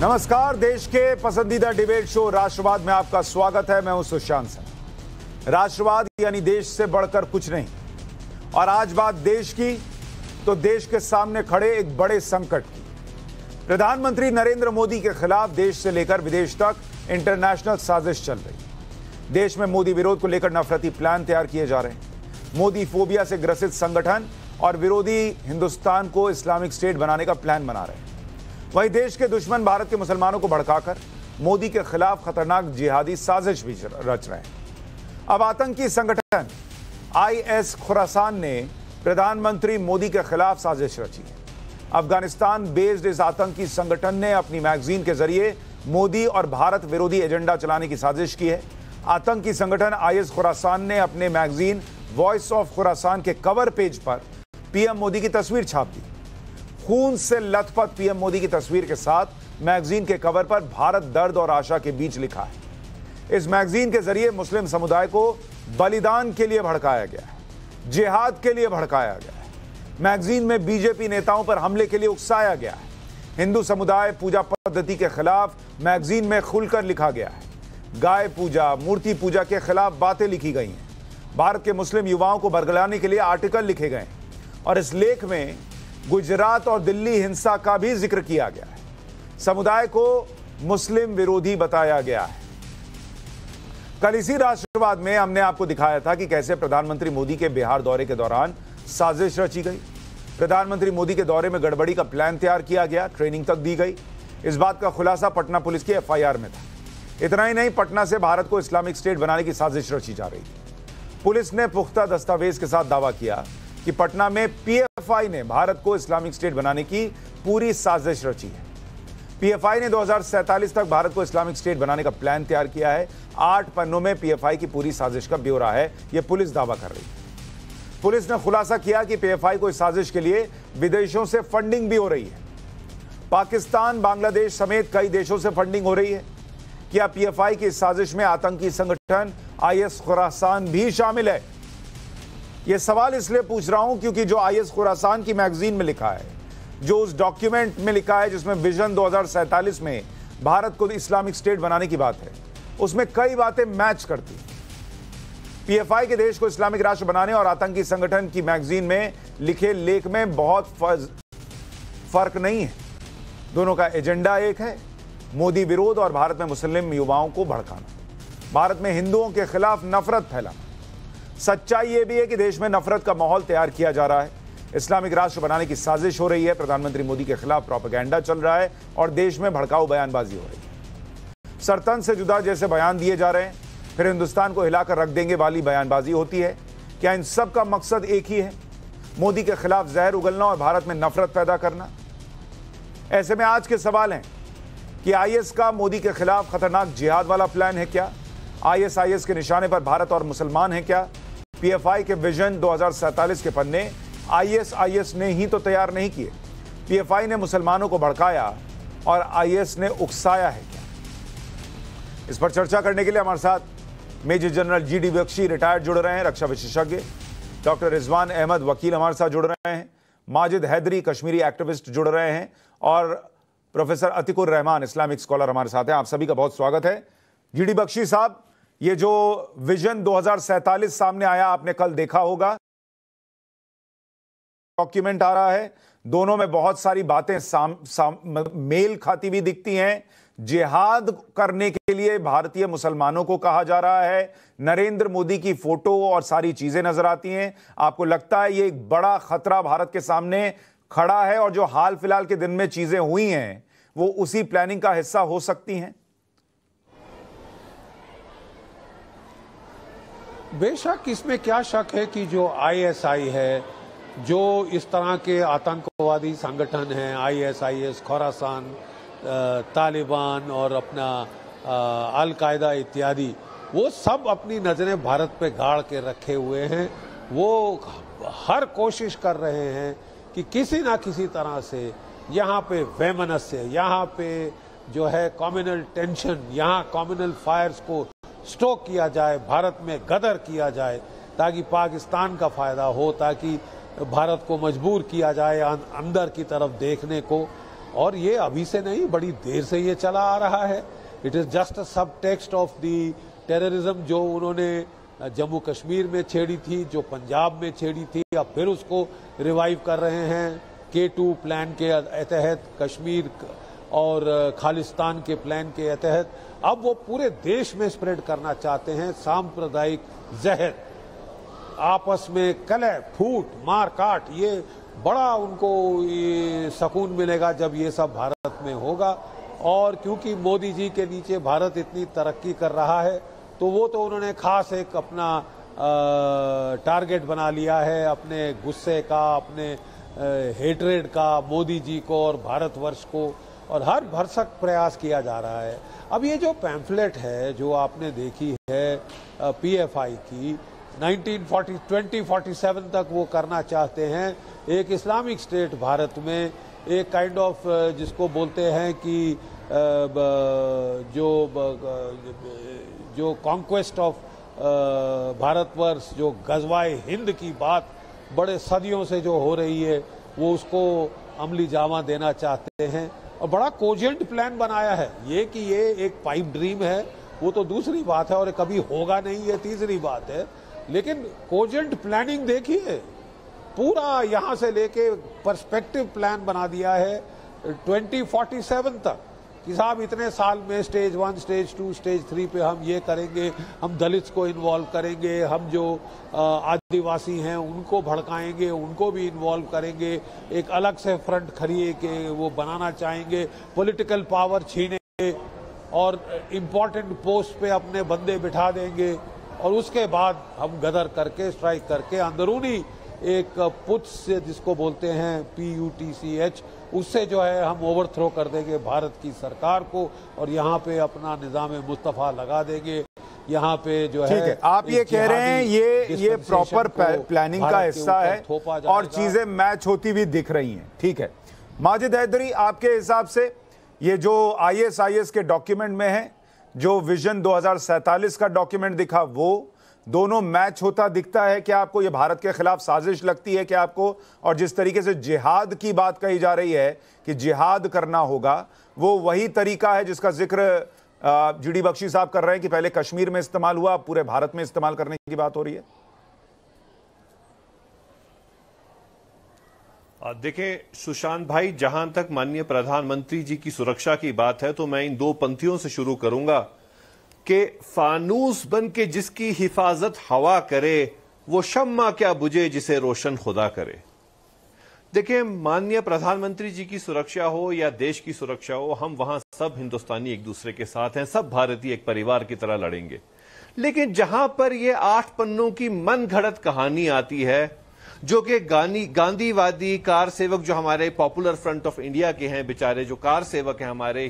नमस्कार, देश के पसंदीदा डिबेट शो राष्ट्रवाद में आपका स्वागत है। मैं हूं सुशांत सिंह। राष्ट्रवाद यानी देश से बढ़कर कुछ नहीं। और आज बात देश की, तो देश के सामने खड़े एक बड़े संकट की। प्रधानमंत्री नरेंद्र मोदी के खिलाफ देश से लेकर विदेश तक इंटरनेशनल साजिश चल रही है। देश में मोदी विरोध को लेकर नफरती प्लान तैयार किए जा रहे हैं। मोदी फोबिया से ग्रसित संगठन और विरोधी हिंदुस्तान को इस्लामिक स्टेट बनाने का प्लान बना रहे हैं। वहीं देश के दुश्मन भारत के मुसलमानों को भड़काकर मोदी के खिलाफ खतरनाक जिहादी साजिश भी रच रहे हैं। अब आतंकी संगठन IS खुरासान ने प्रधानमंत्री मोदी के खिलाफ साजिश रची है। अफगानिस्तान बेस्ड इस आतंकी संगठन ने अपनी मैगजीन के जरिए मोदी और भारत विरोधी एजेंडा चलाने की साजिश की है। आतंकी संगठन IS खुरासान ने अपने मैगजीन वॉइस ऑफ खुरासान के कवर पेज पर पीएम मोदी की तस्वीर छाप दी। खून से लथपथ पीएम मोदी की तस्वीर के साथ मैगजीन के कवर पर भारत दर्द और आशा के बीच लिखा है। इस मैगजीन के जरिए मुस्लिम समुदाय को बलिदान के लिए भड़काया गया है, जिहाद के लिए भड़काया गया है। मैगजीन में बीजेपी नेताओं पर हमले के लिए उकसाया गया है। हिंदू समुदाय पूजा पद्धति के खिलाफ मैगजीन में खुलकर लिखा गया है। गाय पूजा, मूर्ति पूजा के खिलाफ बातें लिखी गई हैं। भारत के मुस्लिम युवाओं को बरगलाने के लिए आर्टिकल लिखे गए और इस लेख में गुजरात और दिल्ली हिंसा का भी जिक्र किया गया है। समुदाय को मुस्लिम विरोधी बताया गया है। कल इसी राष्ट्रवाद में हमने आपको दिखाया था कि कैसे प्रधानमंत्री मोदी के बिहार दौरे के दौरान साजिश रची गई। प्रधानमंत्री मोदी के दौरे में गड़बड़ी का प्लान तैयार किया गया, ट्रेनिंग तक दी गई। इस बात का खुलासा पटना पुलिस की FIR में था। इतना ही नहीं, पटना से भारत को इस्लामिक स्टेट बनाने की साजिश रची जा रही थी। पुलिस ने पुख्ता दस्तावेज के साथ दावा किया कि पटना में PFI ने भारत को इस्लामिक स्टेट बनाने की पूरी साजिश रची है। PFI ने 2047 तक भारत को इस्लामिक स्टेट बनाने का प्लान तैयार किया है। 8 पन्नों में PFI की पूरी साजिश का ब्यौरा है, यह पुलिस दावा कर रही है। पुलिस ने खुलासा किया कि PFI को इस साजिश के लिए विदेशों से फंडिंग भी हो रही है। पाकिस्तान, बांग्लादेश समेत कई देशों से फंडिंग हो रही है। क्या PFI की इस साजिश में आतंकी संगठन IS खुरासान भी शामिल है? यह सवाल इसलिए पूछ रहा हूं क्योंकि जो IS खुरासान की मैगजीन में लिखा है, जो उस डॉक्यूमेंट में लिखा है जिसमें विजन 2047 में भारत को इस्लामिक स्टेट बनाने की बात है, उसमें कई बातें मैच करती। PFI के देश को इस्लामिक राष्ट्र बनाने और आतंकी संगठन की मैगजीन में लिखे लेख में बहुत फर्क नहीं है। दोनों का एजेंडा एक है, मोदी विरोध और भारत में मुस्लिम युवाओं को भड़काना, भारत में हिंदुओं के खिलाफ नफरत फैलाना। सच्चाई यह भी है कि देश में नफरत का माहौल तैयार किया जा रहा है। इस्लामिक राष्ट्र बनाने की साजिश हो रही है। प्रधानमंत्री मोदी के खिलाफ प्रोपेगेंडा चल रहा है और देश में भड़काऊ बयानबाजी हो रही है। सरतन से जुदा जैसे बयान दिए जा रहे हैं, फिर हिंदुस्तान को हिलाकर रख देंगे वाली बयानबाजी होती है। क्या इन सब का मकसद एक ही है, मोदी के खिलाफ जहर उगलना और भारत में नफरत पैदा करना? ऐसे में आज के सवाल हैं कि IS का मोदी के खिलाफ खतरनाक जिहाद वाला प्लान है क्या? IS के निशाने पर भारत और मुसलमान हैं क्या? PFI के विजन 2047 के पन्ने IS ने ही तो तैयार नहीं किए। PFI ने मुसलमानों को भड़काया और IS ने उकसाया है क्या? इस पर चर्चा करने के लिए हमारे साथ major general GD Bakshi retired जुड़ रहे हैं, रक्षा विशेषज्ञ। डॉक्टर रिजवान अहमद वकील हमारे साथ जुड़ रहे हैं। माजिद हैदरी कश्मीरी एक्टिविस्ट जुड़ रहे हैं और professor Atikur Rahman Islamic scholar हमारे साथ हैं। आप सभी का बहुत स्वागत है। GD बख्शी साहब, ये जो विजन 2047 सामने आया, आपने कल देखा होगा, डॉक्यूमेंट आ रहा है, दोनों में बहुत सारी बातें मेल खाती हुई दिखती हैं। जिहाद करने के लिए भारतीय मुसलमानों को कहा जा रहा है, नरेंद्र मोदी की फोटो और सारी चीजें नजर आती हैं। आपको लगता है ये एक बड़ा खतरा भारत के सामने खड़ा है और जो हाल फिलहाल के दिन में चीजें हुई हैं वो उसी प्लानिंग का हिस्सा हो सकती हैं? बेशक इसमें क्या शक है कि जो ISI है, जो इस तरह के आतंकवादी संगठन हैं, IS खुरासान, तालिबान और अपना अल-कायदा इत्यादि, वो सब अपनी नज़रें भारत पे गाड़ के रखे हुए हैं। वो हर कोशिश कर रहे हैं कि किसी ना किसी तरह से यहाँ पे वैमनस्य, यहाँ पे जो है कम्युनल टेंशन, यहाँ कम्युनल फायर्स को स्टोक किया जाए, भारत में गदर किया जाए ताकि पाकिस्तान का फायदा हो, ताकि भारत को मजबूर किया जाए अंदर की तरफ देखने को। और ये अभी से नहीं, बड़ी देर से ये चला आ रहा है। इट इज जस्ट अ सब टेक्स्ट ऑफ द टेररिज्म जो उन्होंने जम्मू कश्मीर में छेड़ी थी, जो पंजाब में छेड़ी थी, अब फिर उसको रिवाइव कर रहे हैं K2 प्लान के तहत, कश्मीर और खालिस्तान के प्लान के तहत। अब वो पूरे देश में स्प्रेड करना चाहते हैं सांप्रदायिक जहर, आपस में कलह फूट मार काट। ये बड़ा उनको ये सुकून मिलेगा जब ये सब भारत में होगा। और क्योंकि मोदी जी के नीचे भारत इतनी तरक्की कर रहा है, तो वो तो उन्होंने खास एक अपना टारगेट बना लिया है अपने गुस्से का, अपने हेट्रेड का मोदी जी को और भारतवर्ष को, और हर भरसक प्रयास किया जा रहा है। अब ये जो पैम्फलेट है जो आपने देखी है PFI की, 2047 तक वो करना चाहते हैं एक इस्लामिक स्टेट भारत में, एक काइंड ऑफ जिसको बोलते हैं कि जो कॉन्क्वेस्ट ऑफ भारतवर्ष, जो गजवाए हिंद की बात बड़े सदियों से जो हो रही है, वो उसको अमली जामा देना चाहते हैं। और बड़ा कोजेंट प्लान बनाया है। ये कि ये एक पाइप ड्रीम है वो तो दूसरी बात है, और कभी होगा नहीं ये तीसरी बात है, लेकिन कोजेंट प्लानिंग देखिए, पूरा यहां से लेके पर्सपेक्टिव प्लान बना दिया है 2047 तक कि साहब इतने साल में स्टेज 1, स्टेज 2, स्टेज 3 पे हम ये करेंगे, हम दलित्स को इन्वॉल्व करेंगे, हम जो आदिवासी हैं उनको भड़काएंगे, उनको भी इन्वॉल्व करेंगे, एक अलग से फ्रंट खड़िए के वो बनाना चाहेंगे, पॉलिटिकल पावर छीनेंगे और इम्पोर्टेंट पोस्ट पे अपने बंदे बिठा देंगे, और उसके बाद हम गदर करके स्ट्राइक करके अंदरूनी एक पुच से जिसको बोलते हैं PUTCH, उससे जो है हम ओवरथ्रो कर देंगे भारत की सरकार को, और यहाँ पे अपना निज़ाम मुस्तफ़ा लगा देंगे। यहाँ पे जो है आप ये कह रहे हैं ये प्रॉपर प्लानिंग का हिस्सा है और चीजें मैच होती हुई दिख रही हैं। ठीक है माजिद हैदरी, आपके हिसाब से ये जो ISIS के डॉक्यूमेंट में है, जो विजन 2047 का डॉक्यूमेंट दिखा, वो दोनों मैच होता दिखता है? क्या आपको ये भारत के खिलाफ साजिश लगती है क्या आपको? और जिस तरीके से जिहाद की बात कही जा रही है कि जिहाद करना होगा, वो वही तरीका है जिसका जिक्र GD बख्शी साहब कर रहे हैं कि पहले कश्मीर में इस्तेमाल हुआ, अब पूरे भारत में इस्तेमाल करने की बात हो रही है? देखिए सुशांत भाई, जहां तक माननीय प्रधानमंत्री जी की सुरक्षा की बात है, तो मैं इन दो पंक्तियों से शुरू करूंगा कि फानूस बन के जिसकी हिफाजत हवा करे, वो शम्मा क्या बुझे जिसे रोशन खुदा करे। देखिए माननीय प्रधानमंत्री जी की सुरक्षा हो या देश की सुरक्षा हो, हम वहां सब हिंदुस्तानी एक दूसरे के साथ हैं, सब भारतीय एक परिवार की तरह लड़ेंगे। लेकिन जहां पर ये 8 पन्नों की मन घड़त कहानी आती है, जो कि गांधीवादी कार सेवक जो हमारे पॉपुलर फ्रंट ऑफ इंडिया के हैं, बेचारे जो कार सेवक हैं, हमारे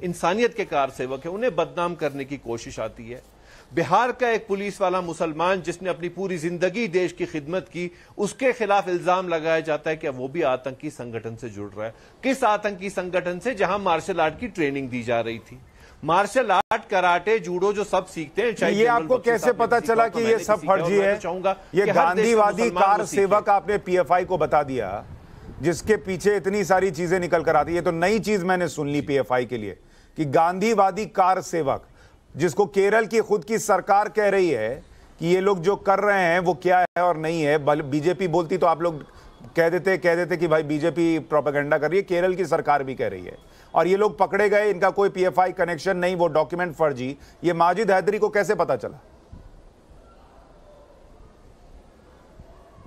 इंसानियत के कार सेवक हैं, उन्हें बदनाम करने की कोशिश आती है। बिहार का एक पुलिस वाला मुसलमान जिसने अपनी पूरी जिंदगी देश की खिदमत की, उसके खिलाफ इल्जाम लगाया जाता है कि वो भी आतंकी संगठन से जुड़ रहा है। किस आतंकी संगठन से? जहां मार्शल आर्ट की ट्रेनिंग दी जा रही थी। मार्शल आर्ट, कराटे, जूडो जो सब सीखते हैं, ये आपको कैसे पता चला कि ये सब फर्जी है? ये गांधीवादी कार सेवक आपने PFI को बता दिया, जिसके पीछे इतनी सारी चीजें निकल कर आती है। तो नई चीज मैंने सुन ली PFI के लिए कि गांधीवादी कार सेवक, जिसको केरल की खुद की सरकार कह रही है कि ये लोग जो कर रहे हैं वो क्या है और नहीं है। बीजेपी बोलती तो आप लोग कह देते कि भाई बीजेपी प्रोपेगेंडा कर रही है, केरल की सरकार भी कह रही है, और ये लोग पकड़े गए, इनका कोई PFI कनेक्शन नहीं, वो डॉक्यूमेंट फर्जी। ये माजिद हैदरी को कैसे पता चला?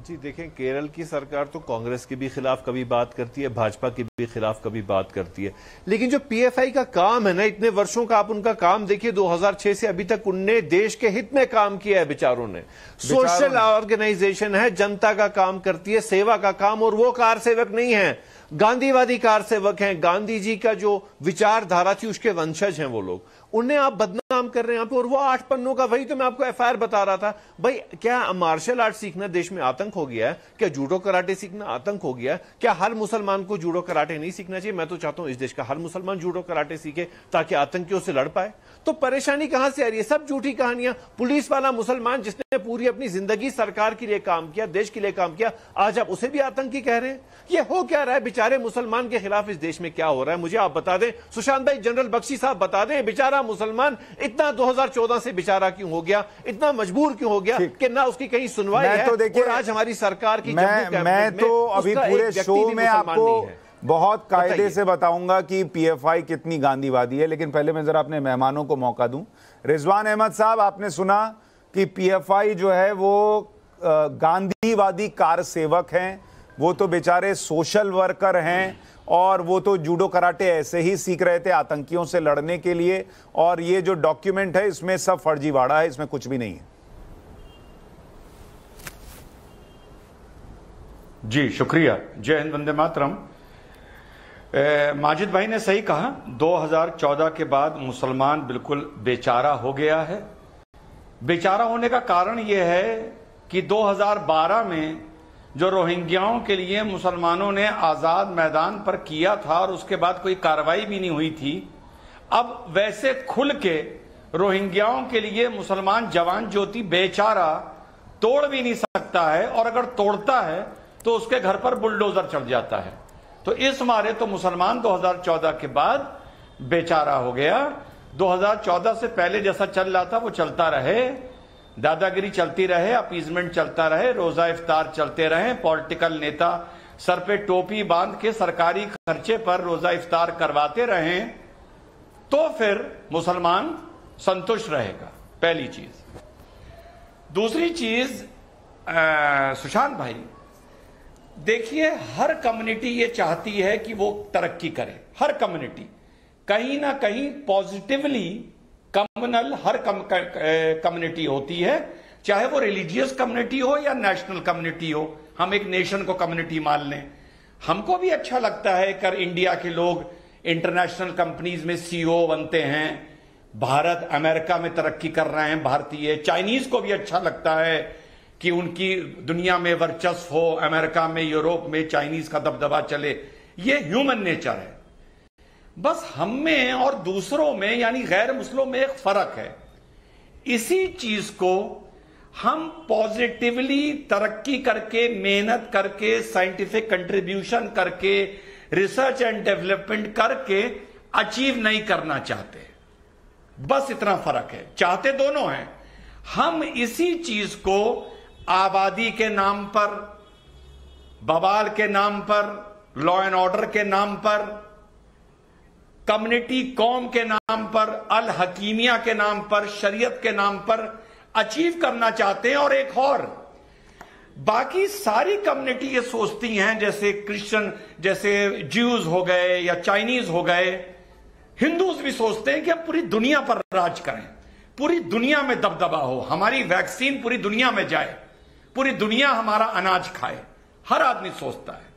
जी देखें, केरल की सरकार तो कांग्रेस के भी खिलाफ कभी बात करती है, भाजपा के भी खिलाफ कभी बात करती है, लेकिन जो PFI का काम है ना, इतने वर्षों का आप उनका काम देखिए, 2006 से अभी तक उनने देश के हित में काम किया है। बेचारों ने सोशल ऑर्गेनाइजेशन है, जनता का काम करती है, सेवा का काम, और वो कार सेवक नहीं है, गांधीवादी कार सेवक हैं। गांधी जी का जो विचारधारा थी उसके वंशज हैं वो लोग, उन्हें आप बदनाम कर रहे हैं यहाँ पे। और वो 8 पन्नों का, वही तो मैं आपको FIR बता रहा था। भाई क्या मार्शल आर्ट सीखना देश में आतंक हो गया है? क्या जूडो कराटे सीखना आतंक हो गया है? क्या हर मुसलमान को जूडो कराटे नहीं सीखना चाहिए? मैं तो चाहता हूं इस देश का हर मुसलमान जूडो कराटे सीखे ताकि आतंकियों से लड़ पाए। तो परेशानी कहां से आ रही है? सब झूठी कहानियां। पुलिस वाला मुसलमान जिसने पूरी अपनी जिंदगी सरकार के लिए काम किया, देश के लिए काम किया, आज आप उसे भी आतंकी कह रहे हैं। ये हो क्या रहा है? बेचारे मुसलमान के खिलाफ इस देश में क्या हो रहा है मुझे आप बता दें। सुशांत भाई, जनरल बख्शी साहब बता दें, बेचारा मुसलमान इतना 2014 से बेचारा क्यों हो गया, इतना मजबूर क्यों हो गया कि ना उसकी कहीं सुनवाई है। तो देखिए, आज हमारी सरकार की मैं तो अभी पूरे शो में आपको बहुत कायदे से बताऊंगा कि पीएफआई कितनी गांधीवादी है, लेकिन पहले मैं जरा अपने मेहमानों को मौका दूं। रिजवान अहमद साहब, आपने सुना कि पीएफआई जो है वो गांधीवादी कार सेवक हैं, वो तो बेचारे सोशल वर्कर हैं और वो तो जूडो कराटे ऐसे ही सीख रहे थे आतंकियों से लड़ने के लिए, और ये जो डॉक्यूमेंट है इसमें सब फर्जीवाड़ा है, इसमें कुछ भी नहीं है। जी शुक्रिया, जय हिंद, वंदे मातरम। माजिद भाई ने सही कहा, 2014 के बाद मुसलमान बिल्कुल बेचारा हो गया है। बेचारा होने का कारण यह है कि 2012 में जो रोहिंग्याओं के लिए मुसलमानों ने आज़ाद मैदान पर किया था और उसके बाद कोई कार्रवाई भी नहीं हुई थी, अब वैसे खुल के रोहिंग्याओं के लिए मुसलमान जवान ज्योति बेचारा तोड़ भी नहीं सकता है, और अगर तोड़ता है तो उसके घर पर बुलडोजर चढ़ जाता है। तो इस मारे तो मुसलमान 2014 के बाद बेचारा हो गया। 2014 से पहले जैसा चल रहा था वो चलता रहे, दादागिरी चलती रहे, अपीजमेंट चलता रहे, रोजा इफ्तार चलते रहे, पॉलिटिकल नेता सर पे टोपी बांध के सरकारी खर्चे पर रोजा इफ्तार करवाते रहे, तो फिर मुसलमान संतुष्ट रहेगा, पहली चीज। दूसरी चीज, सुशांत भाई देखिए, हर कम्युनिटी ये चाहती है कि वो तरक्की करे, हर कम्युनिटी कहीं ना कहीं पॉजिटिवली कम्युनल हर कम्युनिटी होती है, चाहे वो रिलीजियस कम्युनिटी हो या नेशनल कम्युनिटी हो। हम एक नेशन को कम्युनिटी मान लें, हमको भी अच्छा लगता है कर इंडिया के लोग इंटरनेशनल कंपनीज में सीईओ बनते हैं, भारत अमेरिका में तरक्की कर रहे हैं भारतीय। चाइनीज को भी अच्छा लगता है कि उनकी दुनिया में वर्चस्व हो, अमेरिका में, यूरोप में चाइनीज का दबदबा चले। ये ह्यूमन नेचर है। बस हम में और दूसरों में यानी गैर मुस्लिमों में एक फर्क है। इसी चीज को हम पॉजिटिवली तरक्की करके, मेहनत करके, साइंटिफिक कंट्रीब्यूशन करके, रिसर्च एंड डेवलपमेंट करके अचीव नहीं करना चाहते। बस इतना फर्क है, चाहते दोनों हैं। हम इसी चीज को आबादी के नाम पर, बवाल के नाम पर, लॉ एंड ऑर्डर के नाम पर, कम्युनिटी कौम के नाम पर, अल हकीमिया के नाम पर, शरीयत के नाम पर अचीव करना चाहते हैं। और एक और, बाकी सारी कम्युनिटी ये सोचती हैं, जैसे क्रिश्चियन, जैसे ज्यूज हो गए या चाइनीज हो गए, हिंदूज भी सोचते हैं कि हम पूरी दुनिया पर राज करें, पूरी दुनिया में दबदबा हो, हमारी वैक्सीन पूरी दुनिया में जाए, पूरी दुनिया हमारा अनाज खाए। हर आदमी सोचता है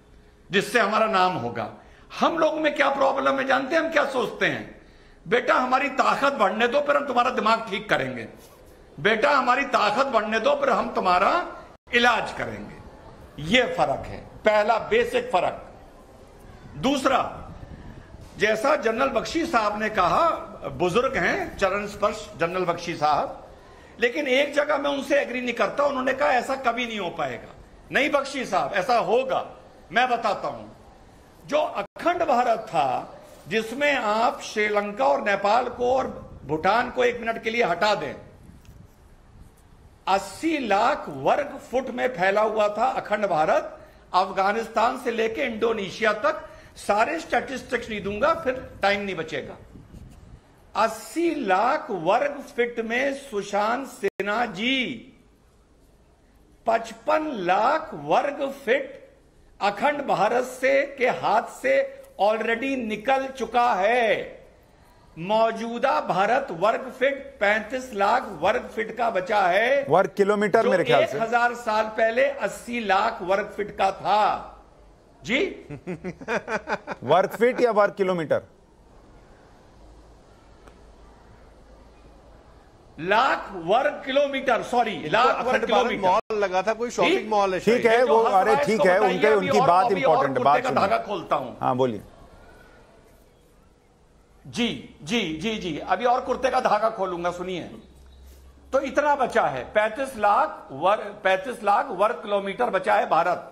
जिससे हमारा नाम होगा। हम लोगों में क्या प्रॉब्लम है जानते हैं? हम क्या सोचते हैं? बेटा हमारी ताकत बढ़ने दो, फिर हम तुम्हारा दिमाग ठीक करेंगे। बेटा हमारी ताकत बढ़ने दो, फिर हम तुम्हारा इलाज करेंगे। यह फर्क है, पहला बेसिक फर्क। दूसरा, जैसा जनरल बख्शी साहब ने कहा, बुजुर्ग हैं चरण स्पर्श जनरल बख्शी साहब, लेकिन एक जगह मैं उनसे एग्री नहीं करता। उन्होंने कहा ऐसा कभी नहीं हो पाएगा। नहीं बख्शी साहब, ऐसा होगा। मैं बताता हूं, जो अखंड भारत था, जिसमें आप श्रीलंका और नेपाल को और भूटान को 1 मिनट के लिए हटा दें, 80 लाख वर्ग फुट में फैला हुआ था अखंड भारत। अफगानिस्तान से लेकर इंडोनेशिया तक, सारे स्टैटिस्टिक्स नहीं दूंगा, फिर टाइम नहीं बचेगा। 80 लाख वर्ग फीट में सुशांत सिन्हा जी 55 लाख वर्ग फीट अखंड भारत से के हाथ से ऑलरेडी निकल चुका है। मौजूदा भारत वर्ग फीट 35 लाख वर्ग फीट का बचा है। वर्ग किलोमीटर मेरे ख्याल से 1000 साल पहले 80 लाख वर्ग फीट का था जी। वर्ग फीट या वर्ग किलोमीटर? लाख वर्ग किलोमीटर, सॉरी लाख वर्ग किलोमीटर। मॉल लगा था, कोई शॉपिंग मॉल है। ठीक है वो, अरे ठीक है, उनकी बात इंपॉर्टेंट बात का धागा खोलता हूं। हाँ बोलिए। जी जी जी जी, अभी और कुर्ते का धागा खोलूंगा, सुनिए। तो इतना बचा है, 35 लाख वर्ग किलोमीटर बचा है भारत।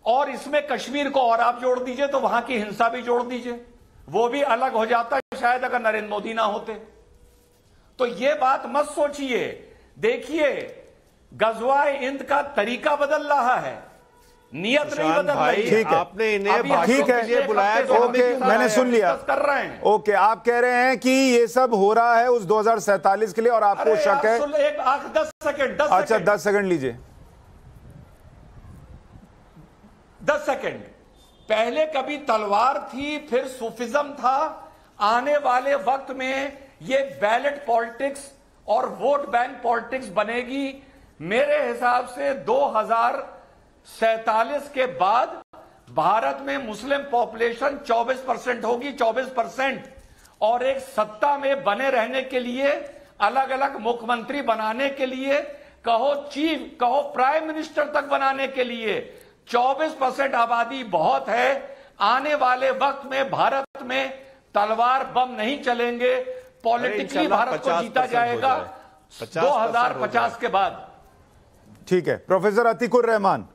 और इसमें कश्मीर को और आप जोड़ दीजिए तो वहां की हिंसा भी जोड़ दीजिए, वो भी अलग हो जाता है शायद अगर नरेंद्र मोदी ना होते। तो ये बात मत सोचिए। देखिए, गजवाए हिंद का तरीका बदल रहा है, नियत नहीं बदल रही है। ठीक है, आपने इन्हें अभी भाषण ठीक है, के लिए बुलाया तो ओके, मैंने सुन लिया। कर रहे हैं। ओके, आप कह रहे हैं कि ये सब हो रहा है उस 2047 के लिए और आपको अरे शक है। एक 10 सेकंड, 10 अच्छा, सेकंड, 10 सेकंड लीजिए। 10 सेकंड। पहले कभी तलवार थी, फिर सूफिज्म था। आने वाले वक्त में ये बैलेट पॉलिटिक्स और वोट बैंक पॉलिटिक्स बनेगी। मेरे हिसाब से 2047 के बाद भारत में मुस्लिम पॉपुलेशन 24% होगी, 24%। और एक सत्ता में बने रहने के लिए, अलग अलग मुख्यमंत्री बनाने के लिए, कहो चीफ, कहो प्राइम मिनिस्टर तक बनाने के लिए 24% आबादी बहुत है। आने वाले वक्त में भारत में तलवार बम नहीं चलेंगे, पॉलिटिकली भारत को जीता जाएगा 2050 के बाद। ठीक है, प्रोफेसर अतीकुर रहमान,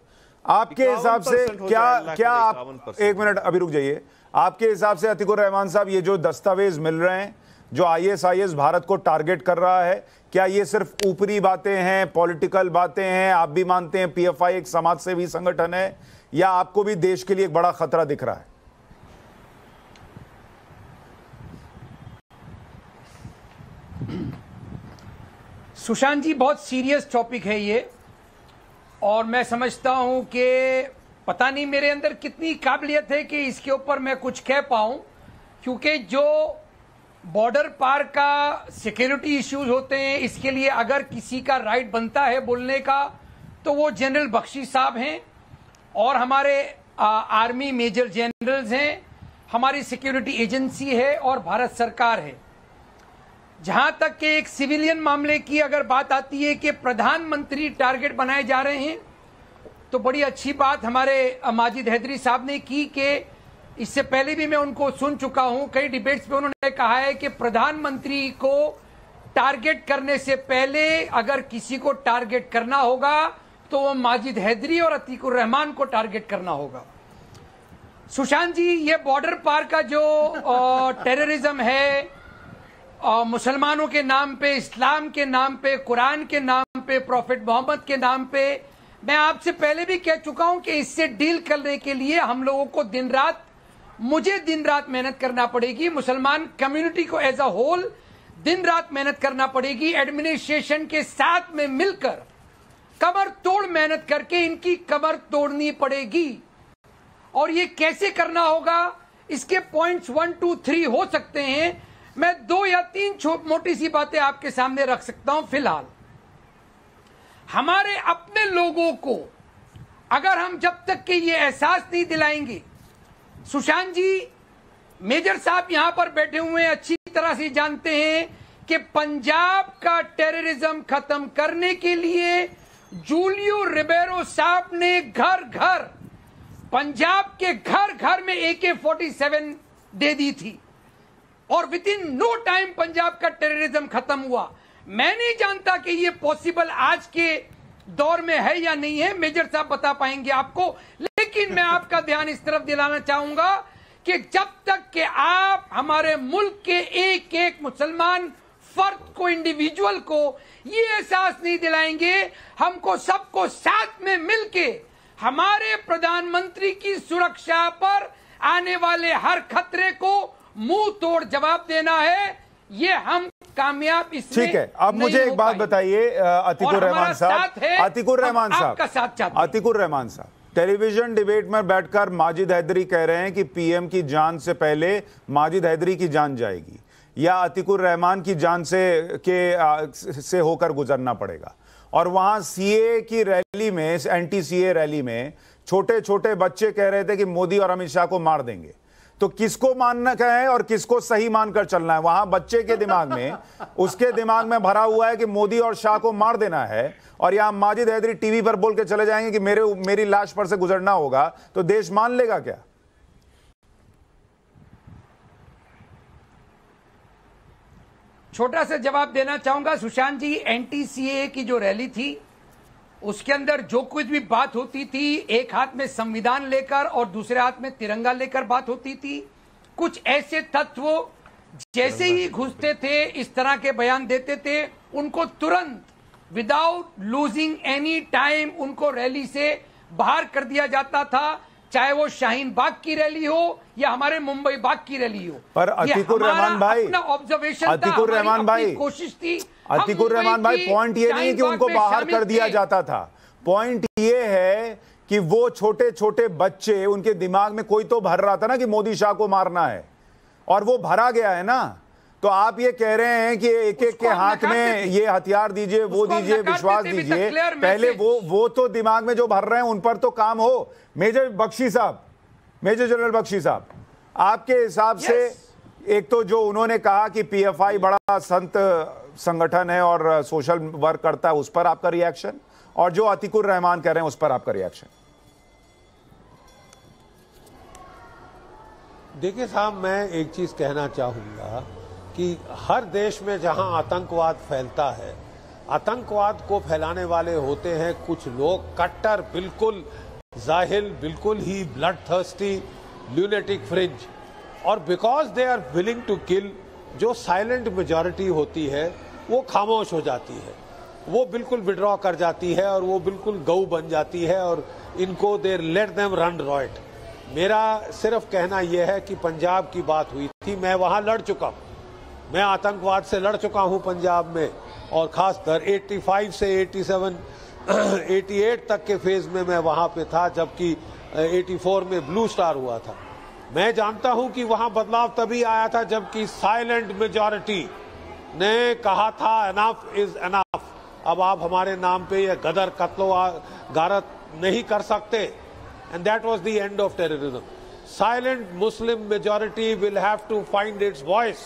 आपके हिसाब से क्या आप, एक मिनट अभी रुक जाइए, आपके हिसाब से अतीकुर रहमान साहब, ये जो दस्तावेज मिल रहे हैं जो ISIS भारत को टारगेट कर रहा है, क्या ये सिर्फ ऊपरी बातें हैं, पॉलिटिकल बातें हैं? आप भी मानते हैं PFI एक समाज सेवी संगठन है, या आपको भी देश के लिए एक बड़ा खतरा दिख रहा है? सुशांत जी, बहुत सीरियस टॉपिक है ये, और मैं समझता हूं कि पता नहीं मेरे अंदर कितनी काबिलियत है कि इसके ऊपर मैं कुछ कह पाऊं, क्योंकि जो बॉर्डर पार का सिक्योरिटी इश्यूज होते हैं, इसके लिए अगर किसी का राइट बनता है बोलने का तो वो जनरल बख्शी साहब हैं, और हमारे आर्मी मेजर जनरल्स हैं, हमारी सिक्योरिटी एजेंसी है और भारत सरकार है। जहां तक कि एक सिविलियन मामले की अगर बात आती है कि प्रधानमंत्री टारगेट बनाए जा रहे हैं, तो बड़ी अच्छी बात हमारे माजिद हैदरी साहब ने की कि इससे पहले भी मैं उनको सुन चुका हूं, कई डिबेट्स पे उन्होंने कहा है कि प्रधानमंत्री को टारगेट करने से पहले अगर किसी को टारगेट करना होगा तो वो माजिद हैदरी और अतीकुर रहमान को टारगेट करना होगा। सुशांत जी, ये बॉर्डर पार का जो टेररिज्म है, मुसलमानों के नाम पे, इस्लाम के नाम पे, कुरान के नाम पे, प्रॉफिट मोहम्मद के नाम पे, मैं आपसे पहले भी कह चुका हूं कि इससे डील करने के लिए हम लोगों को मुझे दिन रात मेहनत करना पड़ेगी, मुसलमान कम्युनिटी को एज अ होल दिन रात मेहनत करना पड़ेगी, एडमिनिस्ट्रेशन के साथ में मिलकर कमर तोड़ मेहनत करके इनकी कमर तोड़नी पड़ेगी। और ये कैसे करना होगा, इसके पॉइंट्स 1, 2, 3 हो सकते हैं। मैं 2 या 3 मोटी सी बातें आपके सामने रख सकता हूं। फिलहाल हमारे अपने लोगों को अगर हम जब तक के ये एहसास नहीं दिलाएंगे, सुशांत जी, मेजर साहब यहां पर बैठे हुए हैं, अच्छी तरह से जानते हैं कि पंजाब का टेररिज्म खत्म करने के लिए जूलियो रिबेरो साहब ने घर घर, पंजाब के घर घर में AK-47 दे दी थी, और within no time Punjab का टेररिज्म खत्म हुआ। मैं नहीं जानता कि ये पॉसिबल आज के दौर में है या नहीं है, मेजर साहब बता पाएंगे आपको। लेकिन मैं आपका ध्यान इस तरफ दिलाना चाहूंगा कि जब तक कि आप हमारे मुल्क के एक एक मुसलमान फर्द को, इंडिविजुअल को ये एहसास नहीं दिलाएंगे, हमको सबको साथ में मिलके हमारे प्रधानमंत्री की सुरक्षा पर आने वाले हर खतरे को मुंह तोड़ जवाब देना है। ये हम कामयाब इसमें ठीक है। अब मुझे एक बात बताइए अतीकुर रहमान साहब, अतीकुर रहमान साहब, टेलीविजन डिबेट में बैठकर माजिद हैदरी कह रहे हैं कि PM की जान से पहले माजिद हैदरी की जान जाएगी या अतीकुर रहमान की जान से होकर गुजरना पड़ेगा। और वहां CA की रैली में, एंटी CA रैली में छोटे छोटे बच्चे कह रहे थे कि मोदी और अमित शाह को मार देंगे। तो किसको मानना क्या है और किसको सही मानकर चलना है? वहां बच्चे के दिमाग में, उसके दिमाग में भरा हुआ है कि मोदी और शाह को मार देना है, और यहां माजिद हैदरी टीवी पर बोल के चले जाएंगे कि मेरी लाश पर से गुजरना होगा, तो देश मान लेगा क्या? छोटा सा जवाब देना चाहूंगा सुशांत जी। एंटी CA की जो रैली थी उसके अंदर जो कुछ भी बात होती थी, एक हाथ में संविधान लेकर और दूसरे हाथ में तिरंगा लेकर बात होती थी। कुछ ऐसे तत्व जैसे ही घुसते थे, इस तरह के बयान देते थे, उनको तुरंत विदाउट लूजिंग एनी टाइम उनको रैली से बाहर कर दिया जाता था, चाहे वो शाहीन बाग की रैली हो या हमारे मुंबई बाग की रैली हो। पर अतीकुर रहमान भाई, अपना ऑब्जर्वेशन, अतीकुर रहमान भाई, कोशिश थी। अतीकुर रहमान भाई, पॉइंट ये नहीं कि उनको बाहर कर दिया जाता था, पॉइंट ये है कि वो छोटे छोटे बच्चे, उनके दिमाग में कोई तो भर रहा था ना कि मोदी शाह को मारना है, और वो भरा गया है ना। तो आप ये कह रहे हैं कि एक एक के हाथ में ये हथियार दीजिए, वो दीजिए, विश्वास दीजिए, पहले वो तो दिमाग में जो भर रहे हैं उन पर तो काम हो। मेजर बख्शी साहब, मेजर जनरल बख्शी साहब, आपके हिसाब से एक तो जो उन्होंने कहा कि पीएफआई बड़ा संत संगठन है और सोशल वर्क करता है, उस पर आपका रिएक्शन, और जो अतीकुर रहमान कह रहे हैं उस पर आपका रिएक्शन। देखिए साहब, मैं एक चीज कहना चाहूंगा कि हर देश में जहां आतंकवाद फैलता है, आतंकवाद को फैलाने वाले होते हैं कुछ लोग कट्टर, बिल्कुल जाहिल, बिल्कुल ही ब्लड थर्स्टी, ल्यूनेटिक फ्रिंज, और because they are willing to kill, जो साइलेंट मेजॉरिटी होती है वो खामोश हो जाती है, वो बिल्कुल विड्रॉ कर जाती है और वो बिल्कुल गऊ बन जाती है, और इनको दे लेट देम रन रॉयट। मेरा सिर्फ कहना यह है कि पंजाब की बात हुई थी, मैं वहां लड़ चुका हूं, मैं आतंकवाद से लड़ चुका हूं पंजाब में, और खासकर 85 से 87, 88 तक के फेज में मैं वहां पे था, जबकि 84 में ब्लू स्टार हुआ था। मैं जानता हूं कि वहां बदलाव तभी आया था जबकि साइलेंट मेजॉरिटी ने कहा था एनफ इज एनफ, अब आप हमारे नाम पे ये गदर कत्लो गारत नहीं कर सकते, and that was the end of terrorism. Silent Muslim majority will have to find its voice.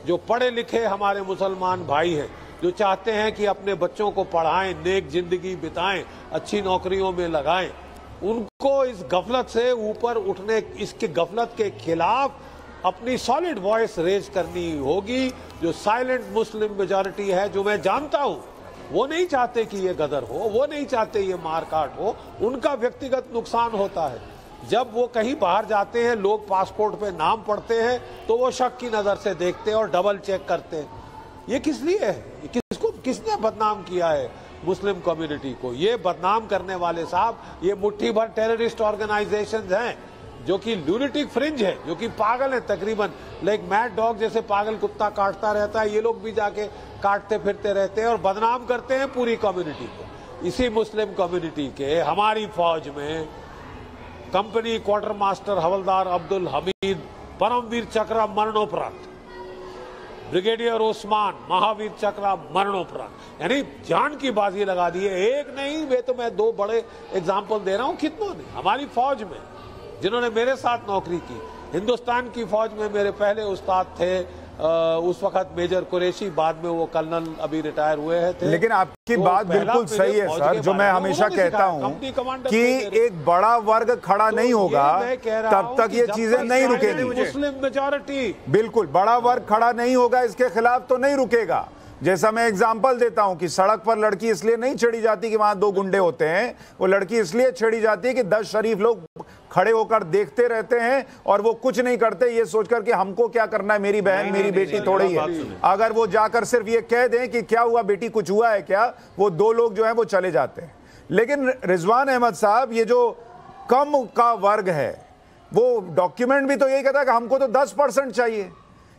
जो पढ़े लिखे हमारे मुसलमान भाई हैं, जो चाहते हैं कि अपने बच्चों को पढ़ाएं, नेक जिंदगी बिताएं, अच्छी नौकरियों में लगाएं, उनको इस गफलत से ऊपर उठने, इसके गफलत के खिलाफ अपनी सॉलिड वॉइस रेज करनी होगी। जो साइलेंट मुस्लिम मेजॉरिटी है, जो मैं जानता हूं, वो नहीं चाहते कि ये गदर हो, वो नहीं चाहते ये मारकाट हो, उनका व्यक्तिगत नुकसान होता है। जब वो कहीं बाहर जाते हैं, लोग पासपोर्ट पे नाम पढ़ते हैं तो वो शक की नजर से देखते हैं और डबल चेक करते हैं। ये किस लिए है? किसने बदनाम किया है मुस्लिम कम्युनिटी को? ये बदनाम करने वाले साहब, ये मुट्ठी भर टेररिस्ट ऑर्गेनाइजेशंस हैं जो कि ल्यूनेटिक फ्रिंज है, जो कि पागल है तकरीबन, लाइक मैड डॉग जैसे पागल कुत्ता काटता रहता है, ये लोग भी जाके काटते फिरते रहते हैं और बदनाम करते हैं पूरी कम्युनिटी को। इसी मुस्लिम कम्युनिटी के हमारी फौज में कंपनी क्वार्टर मास्टर हवलदार अब्दुल हमीद परमवीर चक्र मरणोपरांत, ब्रिगेडियर उस्मान महावीर चक्र मरणोपरांत, यानी जान की बाजी लगा दी है। एक नहीं, वे तो मैं दो बड़े एग्जाम्पल दे रहा हूं, कितनों ने हमारी फौज में जिन्होंने मेरे साथ नौकरी की। हिंदुस्तान की फौज में मेरे पहले उस्ताद थे उस वक्त मेजर कुरैशी, बाद में वो कर्नल अभी रिटायर हुए थे। लेकिन आपकी तो बात बिल्कुल सही है सर, जो मैं हमेशा कहता हूं कि एक बड़ा वर्ग खड़ा नहीं होगा तब तक ये चीजें नहीं रुकेगी। मुस्लिम मेजॉरिटी, बिल्कुल बड़ा वर्ग खड़ा नहीं होगा, इसके खिलाफ तो नहीं रुकेगा। जैसा मैं एग्जाम्पल देता हूं कि सड़क पर लड़की इसलिए नहीं छेड़ी जाती कि वहां दो गुंडे होते हैं, वो लड़की इसलिए छेड़ी जाती है कि 10 शरीफ लोग खड़े होकर देखते रहते हैं और वो कुछ नहीं करते, ये सोचकर कि हमको क्या करना है, मेरी बहन मेरी बेटी थोड़ी है। अगर वो जाकर सिर्फ ये कह दें कि क्या हुआ बेटी, कुछ हुआ है क्या, वो 2 लोग जो है वो चले जाते हैं। लेकिन रिजवान अहमद साहब, ये जो कम का वर्ग है, वो डॉक्यूमेंट भी तो यही कहता है कि हमको तो 10% चाहिए।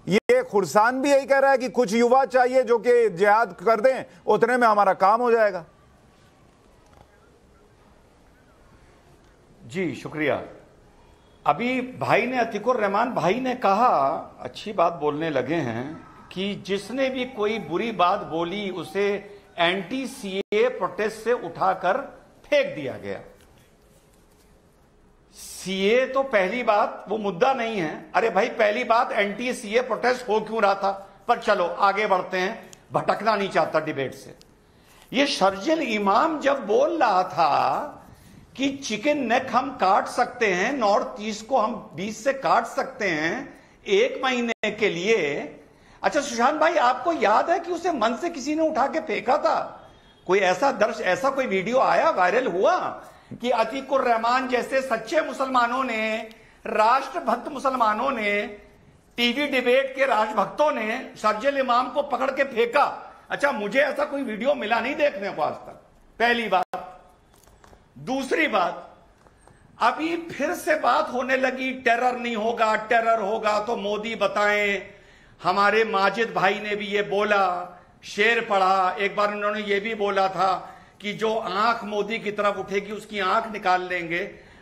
ये खुरसान भी यही कह रहा है कि कुछ युवा चाहिए जो कि जिहाद कर दें, उतने में हमारा काम हो जाएगा। जी शुक्रिया। अभी भाई ने, अतीकुर रहमान भाई ने कहा, अच्छी बात बोलने लगे हैं कि जिसने भी कोई बुरी बात बोली उसे एंटी सीए प्रोटेस्ट से उठाकर फेंक दिया गया। सीए तो पहली बात वो मुद्दा नहीं है। अरे भाई, पहली बात एंटी सीए प्रोटेस्ट हो क्यों रहा था, पर चलो आगे बढ़ते हैं, भटकना नहीं चाहता डिबेट से। ये शर्जिल इमाम जब बोल रहा था कि चिकन नेक हम काट सकते हैं, नॉर्थ ईस्ट को हम 20 से काट सकते हैं 1 महीने के लिए। अच्छा सुशांत भाई, आपको याद है कि उसे मन से किसी ने उठा के फेंका था? कोई ऐसा कोई वीडियो आया, वायरल हुआ कि अतीकुर रहमान जैसे सच्चे मुसलमानों ने, राष्ट्रभक्त मुसलमानों ने, टीवी डिबेट के राष्ट्रभक्तों ने शर्जिल इमाम को पकड़ के फेंका? अच्छा, मुझे ऐसा कोई वीडियो मिला नहीं देखने को आज तक, पहली बात। दूसरी बात, अभी फिर से बात होने लगी टेरर नहीं होगा, टेरर होगा तो मोदी बताएं। हमारे माजिद भाई ने भी ये बोला, शेर पढ़ा, एक बार उन्होंने ये भी बोला था कि जो आंख मोदी की तरफ उठेगी उसकी आंख निकाल लेंगे।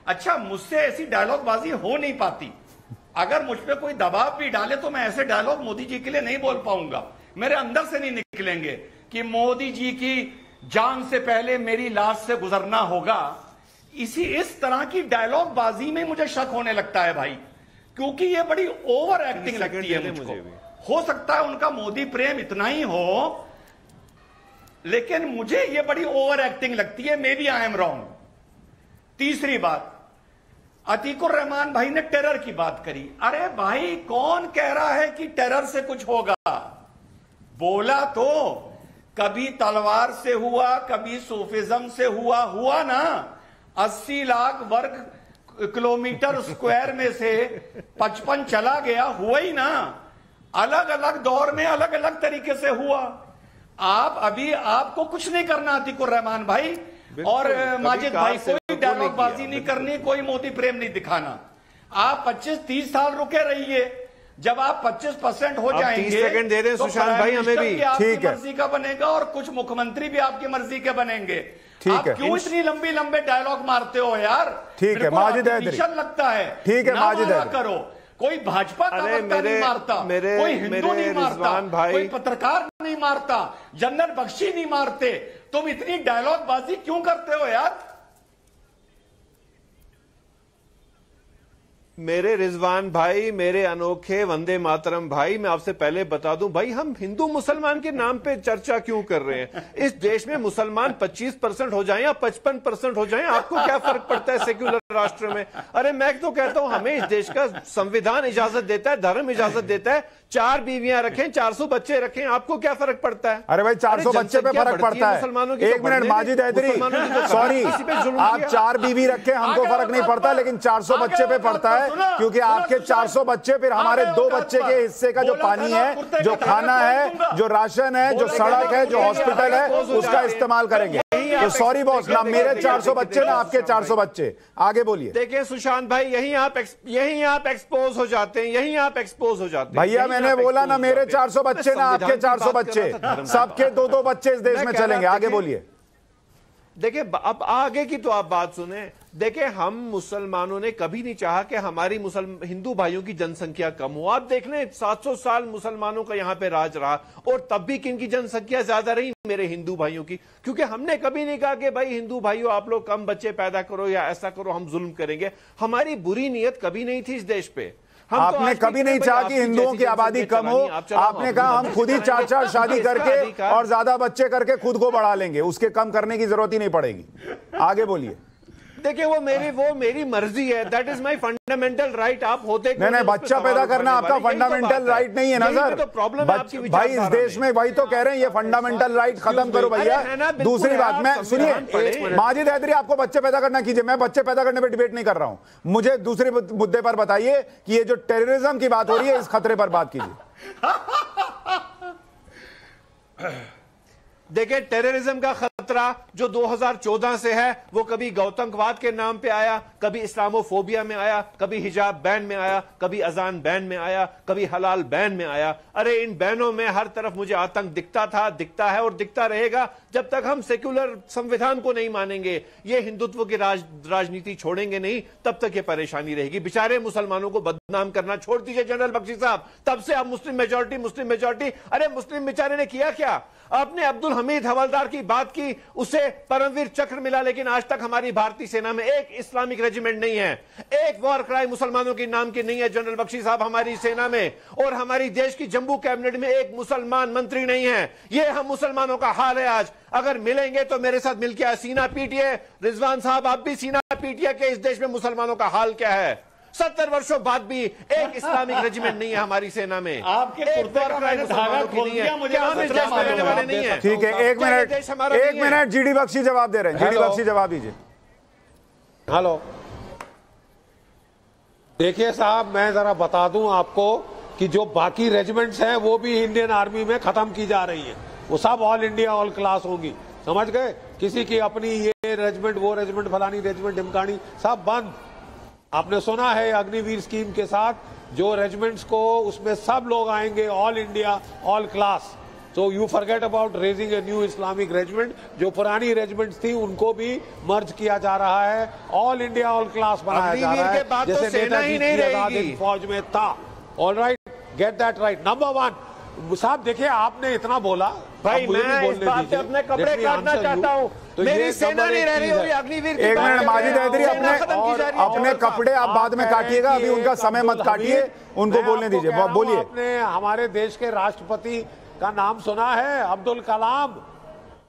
अच्छा, मुझसे ऐसी डायलॉगबाजी हो नहीं पाती। अगर मुझ पे कोई दबाव भी डाले तो मैं ऐसे डायलॉग मोदी जी के लिए नहीं बोल पाऊंगा, मेरे अंदर से नहीं निकलेंगे कि मोदी जी की जान से पहले मेरी लाश से गुजरना होगा। इस तरह की डायलॉगबाजी में मुझे शक होने लगता है भाई, क्योंकि ये बड़ी ओवर एक्टिंग लगती है मुझको। हो सकता है उनका मोदी प्रेम इतना ही हो, लेकिन मुझे ये बड़ी ओवर एक्टिंग लगती है। Maybe I am wrong. तीसरी बात, अतीकुर रहमान भाई ने टेरर की बात करी। अरे भाई, कौन कह रहा है कि टेरर से कुछ होगा? बोला तो कभी तलवार से हुआ, कभी सूफिज्म से हुआ ना। 80 लाख वर्ग किलोमीटर स्क्वायर में से 55 चला गया, हुआ ही ना। अलग अलग दौर में अलग अलग तरीके से हुआ। आपको कुछ नहीं करना अतीकुर रहमान भाई और माजिद भाई, कोई डायलॉगबाजी नहीं करनी, कोई मोदी प्रेम नहीं दिखाना। आप 25-30 साल रुके रहिए, जब आप 25% हो जाएंगे 30 सेकंड दे दें तो सुशांत भाई हमें भी, आपकी मर्जी का बनेगा और कुछ मुख्यमंत्री भी आपकी मर्जी के बनेंगे। आप क्यों इतनी लंबे डायलॉग मारते हो यार? ठीक है, माजिद हैदरी लगता है। ठीक है, माजिद हैदरी करो। कोई भाजपा का वक्ता नहीं मारता, कोई हिंदू नहीं मारता, कोई पत्रकार नहीं मारता, जनरल बख्शी नहीं मारते। तुम इतनी डायलॉगबाजी क्यों करते हो यार? मेरे रिजवान भाई, मेरे अनोखे वंदे मातरम भाई, मैं आपसे पहले बता दूं भाई, हम हिंदू मुसलमान के नाम पे चर्चा क्यों कर रहे हैं? इस देश में मुसलमान 25% हो जाएं या 55% हो जाएं, आपको क्या फर्क पड़ता है सेक्युलर राष्ट्र में? अरे मैं तो कहता हूं, हमें इस देश का संविधान इजाजत देता है, धर्म इजाजत देता है, 4 बीवियां रखें, 400 बच्चे रखें, आपको क्या फर्क पड़ता है? अरे भाई, 400 बच्चे पे फर्क पड़ता है। मुसलमानों की 1 मिनट माजिद हैदरी, सॉरी, आप 4 बीवी रखें, हमको फर्क नहीं पड़ता, लेकिन 400 बच्चे पे पड़ता है, क्योंकि आपके 400 बच्चे फिर हमारे 2 बच्चे के हिस्से का जो पानी है, जो खाना है, जो राशन है, जो सड़क है, जो हॉस्पिटल है, उसका इस्तेमाल करेंगे। तो सॉरी बॉस, ना मेरे 400 बच्चे ना आपके 400 बच्चे। आगे बोलिए। देखिए सुशांत भाई, यहीं आप एक्सपोज हो जाते हैं, भैया मैंने बोला ना मेरे 400 बच्चे ना आपके 400 बच्चे, सबके 2-2 बच्चे इस देश में चलेंगे। आगे बोलिए। देखिए, अब आगे की तो आप बात सुने। देखिए, हम मुसलमानों ने कभी नहीं चाहा कि हमारी हिंदू भाइयों की जनसंख्या कम हो। आप देख लें, 700 साल मुसलमानों का यहां पे राज रहा और तब भी किनकी जनसंख्या ज्यादा रही? मेरे हिंदू भाइयों की। क्योंकि हमने कभी नहीं कहा कि भाई हिंदू भाइयों आप लोग कम बच्चे पैदा करो या ऐसा करो, हम जुल्म करेंगे। हमारी बुरी नीयत कभी नहीं थी इस देश पे। आपने कभी नहीं चाहा कि हिंदुओं की आबादी कम हो। आपने कहा हम खुद ही 4-4 शादी करके और ज्यादा बच्चे करके खुद को बढ़ा लेंगे, उसके कम करने की जरूरत ही नहीं पड़ेगी। आगे बोलिए। देखिए, वो मेरी मर्जी है, that is my fundamental right. आप होते नहीं, बच्चा पैदा करना आपका फंडामेंटल राइट नहीं है ना सर? तो प्रॉब्लम भाई इस देश में वही तो कह रहे हैं, ये फंडामेंटल राइट खत्म करो भैया। दूसरी बात, मैं सुनिए, माजिद हैदरी आपको बच्चे पैदा करना कीजिए, मैं बच्चे पैदा करने पर डिबेट नहीं कर रहा हूं। मुझे दूसरे मुद्दे पर बताइए कि ये जो टेररिज्म की बात हो रही है, इस खतरे पर बात कीजिए। देखिए, टेररिज्म का खतरा जो 2014 से है, वो कभी गौतमवाद के नाम पे आया, कभी इस्लामोफोबिया में आया, कभी हिजाब बैन में आया, कभी अजान बैन में आया, कभी हलाल बैन में आया। अरे इन बैनों में हर तरफ मुझे आतंक दिखता था, दिखता है और दिखता रहेगा जब तक हम सेक्युलर संविधान को नहीं मानेंगे, ये हिंदुत्व की राजनीति छोड़ेंगे नहीं, तब तक ये परेशानी रहेगी। बेचारे मुसलमानों को बदनाम करना छोड़ दीजिए जनरल बख्शी साहब, तब से आप मुस्लिम मेजॉरिटी। अरे मुस्लिम बेचारे ने किया क्या? आपने अब्दुल हमीद हवलदार की बात की, उसे परमवीर चक्र मिला, लेकिन आज तक हमारी भारतीय सेना में एक इस्लामिक रेजिमेंट नहीं है, एक वॉर क्राई मुसलमानों के नाम की नहीं है जनरल बख्शी साहब हमारी सेना में, और हमारी देश की जम्मू कैबिनेट में एक मुसलमान मंत्री नहीं है। यह हम मुसलमानों का हाल है आज। अगर मिलेंगे तो मेरे साथ मिलकर सीना पीटिए। रिजवान साहब, आप भी सीना पीटिए कि इस देश में मुसलमानों का हाल क्या है। 70 वर्षों बाद भी एक इस्लामिक रेजिमेंट नहीं है हमारी सेना में। आपके कुर्ते का मैंने धागा खोल दिया, मुझे नहीं है। ठीक है, एक मिनट जीडी बख्शी जवाब दे रहे हैं। जीडी बख्शी जवाब दीजिए। हेलो, देखिए साहब, मैं जरा बता दूं आपको कि जो बाकी रेजिमेंट्स हैं वो भी इंडियन आर्मी में खत्म की जा रही है। वो सब ऑल इंडिया ऑल क्लास होंगी, समझ गए? किसी की अपनी ये रेजिमेंट, वो रेजिमेंट, फलानी रेजिमेंट, ढिमकानी, सब बंद। आपने सुना है अग्निवीर स्कीम के साथ जो रेजिमेंट्स को, उसमें सब लोग आएंगे all India all class. So you forget about raising a new Islamic regiment. जो पुरानी रेजिमेंट्स थी उनको भी मर्ज किया जा रहा है, ऑल इंडिया ऑल क्लास बनाया जा रहा है, जैसे नेताजी की आजाद फौज में था। All right, get that right. Number 1 साहब, देखिए आपने इतना बोला भाई, मैं इस बात से अपने कपड़े काटना चाहता हूँ। तो मेरी सेना नहीं रह रही होगी अग्निवीर। एक मिनट माजिद हैदरी, अपने कपड़े आप बाद में काटिएगा, अभी उनका समय मत काटिए, उनको बोलने दीजिए। बोलिए। आपने हमारे देश के राष्ट्रपति का नाम सुना है? अब्दुल कलाम।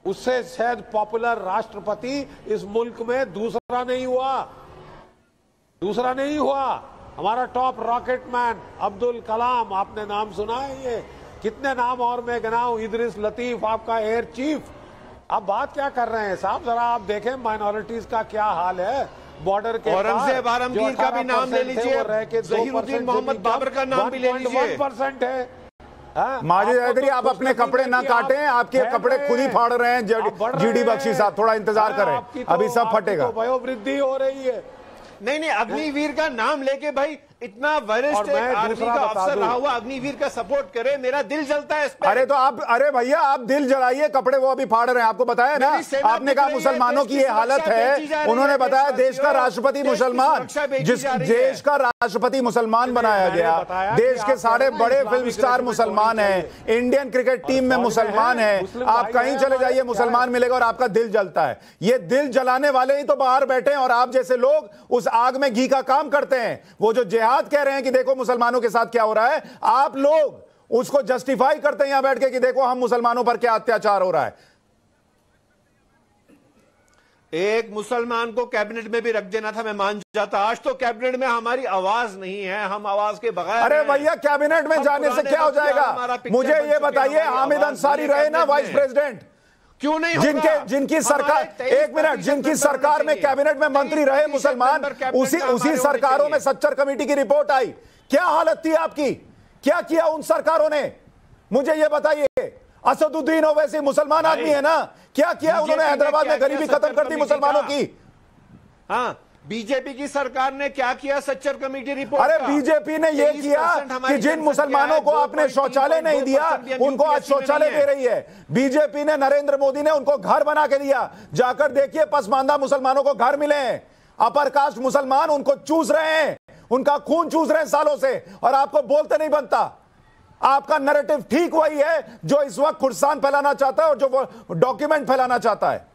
उससे शायद पॉपुलर राष्ट्रपति इस मुल्क में दूसरा नहीं हुआ। हमारा टॉप रॉकेटमैन अब्दुल कलाम, आपने नाम सुना है? ये कितने नाम और मैं गिनाऊं? इदरिस लतीफ आपका एयर चीफ। आप बात क्या कर रहे हैं साहब? जरा आप देखें माइनॉरिटीज का क्या हाल है बॉर्डर के। औरंगजेब आलमगीर का भी नाम ले लीजिए, ज़हीरुद्दीन मोहम्मद बाबर का नाम भी ले लीजिए। 1% है। माजिद हैदरी, आप अपने कपड़े ना काटें, आपके कपड़े खुद ही फाड़ रहे हैं। जीडी बख्शी साहब, थोड़ा इंतजार करें, अभी सब फटेगा। वयोवृद्धि हो रही है। नहीं, अग्निवीर का नाम लेके भाई इतना वरिष्ठ आर्मी का अफसर रहा हुआ अग्निवीर का सपोर्ट करे, मेरा दिल जलता है इस पे। अरे तो आप, अरे भैया आप दिल जलाइए, कपड़े वो अभी फाड़ रहे हैं। आपको बताया ना, आपने कहा मुसलमानों की ये हालत है। उन्होंने बताया देश का राष्ट्रपति मुसलमान, जिस देश का राष्ट्रपति मुसलमान बनाया गया, देश के सारे बड़े फिल्म स्टार मुसलमान हैं, इंडियन क्रिकेट टीम में मुसलमान है। आप कहीं चले जाइए मुसलमान मिलेगा और आपका दिल जलता है। ये दिल जलाने वाले ही तो बाहर बैठे हैं और आप जैसे लोग उस आग में घी का काम करते हैं। वो जो जिहाद कह रहे हैं कि देखो मुसलमानों के साथ क्या हो रहा है, आप लोग उसको जस्टिफाई करते हैं यहां बैठ के कि देखो हम मुसलमानों पर क्या अत्याचार हो रहा है। एक मुसलमान को कैबिनेट में भी रख देना था, मैं मान जाता। आज तो कैबिनेट में हमारी आवाज नहीं है, हम आवाज के बगैर। अरे भैया, कैबिनेट में जाने से क्या हो जाएगा? मुझे ये बताइए, हामिद अंसारी रहे ना वाइस प्रेसिडेंट, क्यों नहीं? जिनकी सरकार, एक मिनट, जिनकी सरकार में कैबिनेट में मंत्री रहे मुसलमान, उसी सरकारों में सच्चर कमेटी की रिपोर्ट आई। क्या हालत थी आपकी? क्या किया उन सरकारों ने? मुझे ये बताइए। असदुद्दीन ओवैसी मुसलमान आदमी है ना, क्या किया उन्होंने? हैदराबाद में गरीबी खत्म कर दी मुसलमानों की। हाँ, बीजेपी की सरकार ने क्या किया? Sachar committee report. अरे बीजेपी ने यह किया कि जिन मुसलमानों को आपने शौचालय नहीं दिया, उनको आज शौचालय दे रही है। बीजेपी ने, नरेंद्र मोदी ने उनको घर बना के दिया। जाकर देखिए, पसमानदा मुसलमानों को घर मिले हैं। अपर कास्ट मुसलमान उनको चूस रहे हैं, उनका खून चूस रहे हैं सालों से, और आपको बोलते नहीं बनता। आपका नैरेटिव ठीक वही है जो इस वक्त खुर्सान फैलाना चाहता है और जो डॉक्यूमेंट फैलाना चाहता है।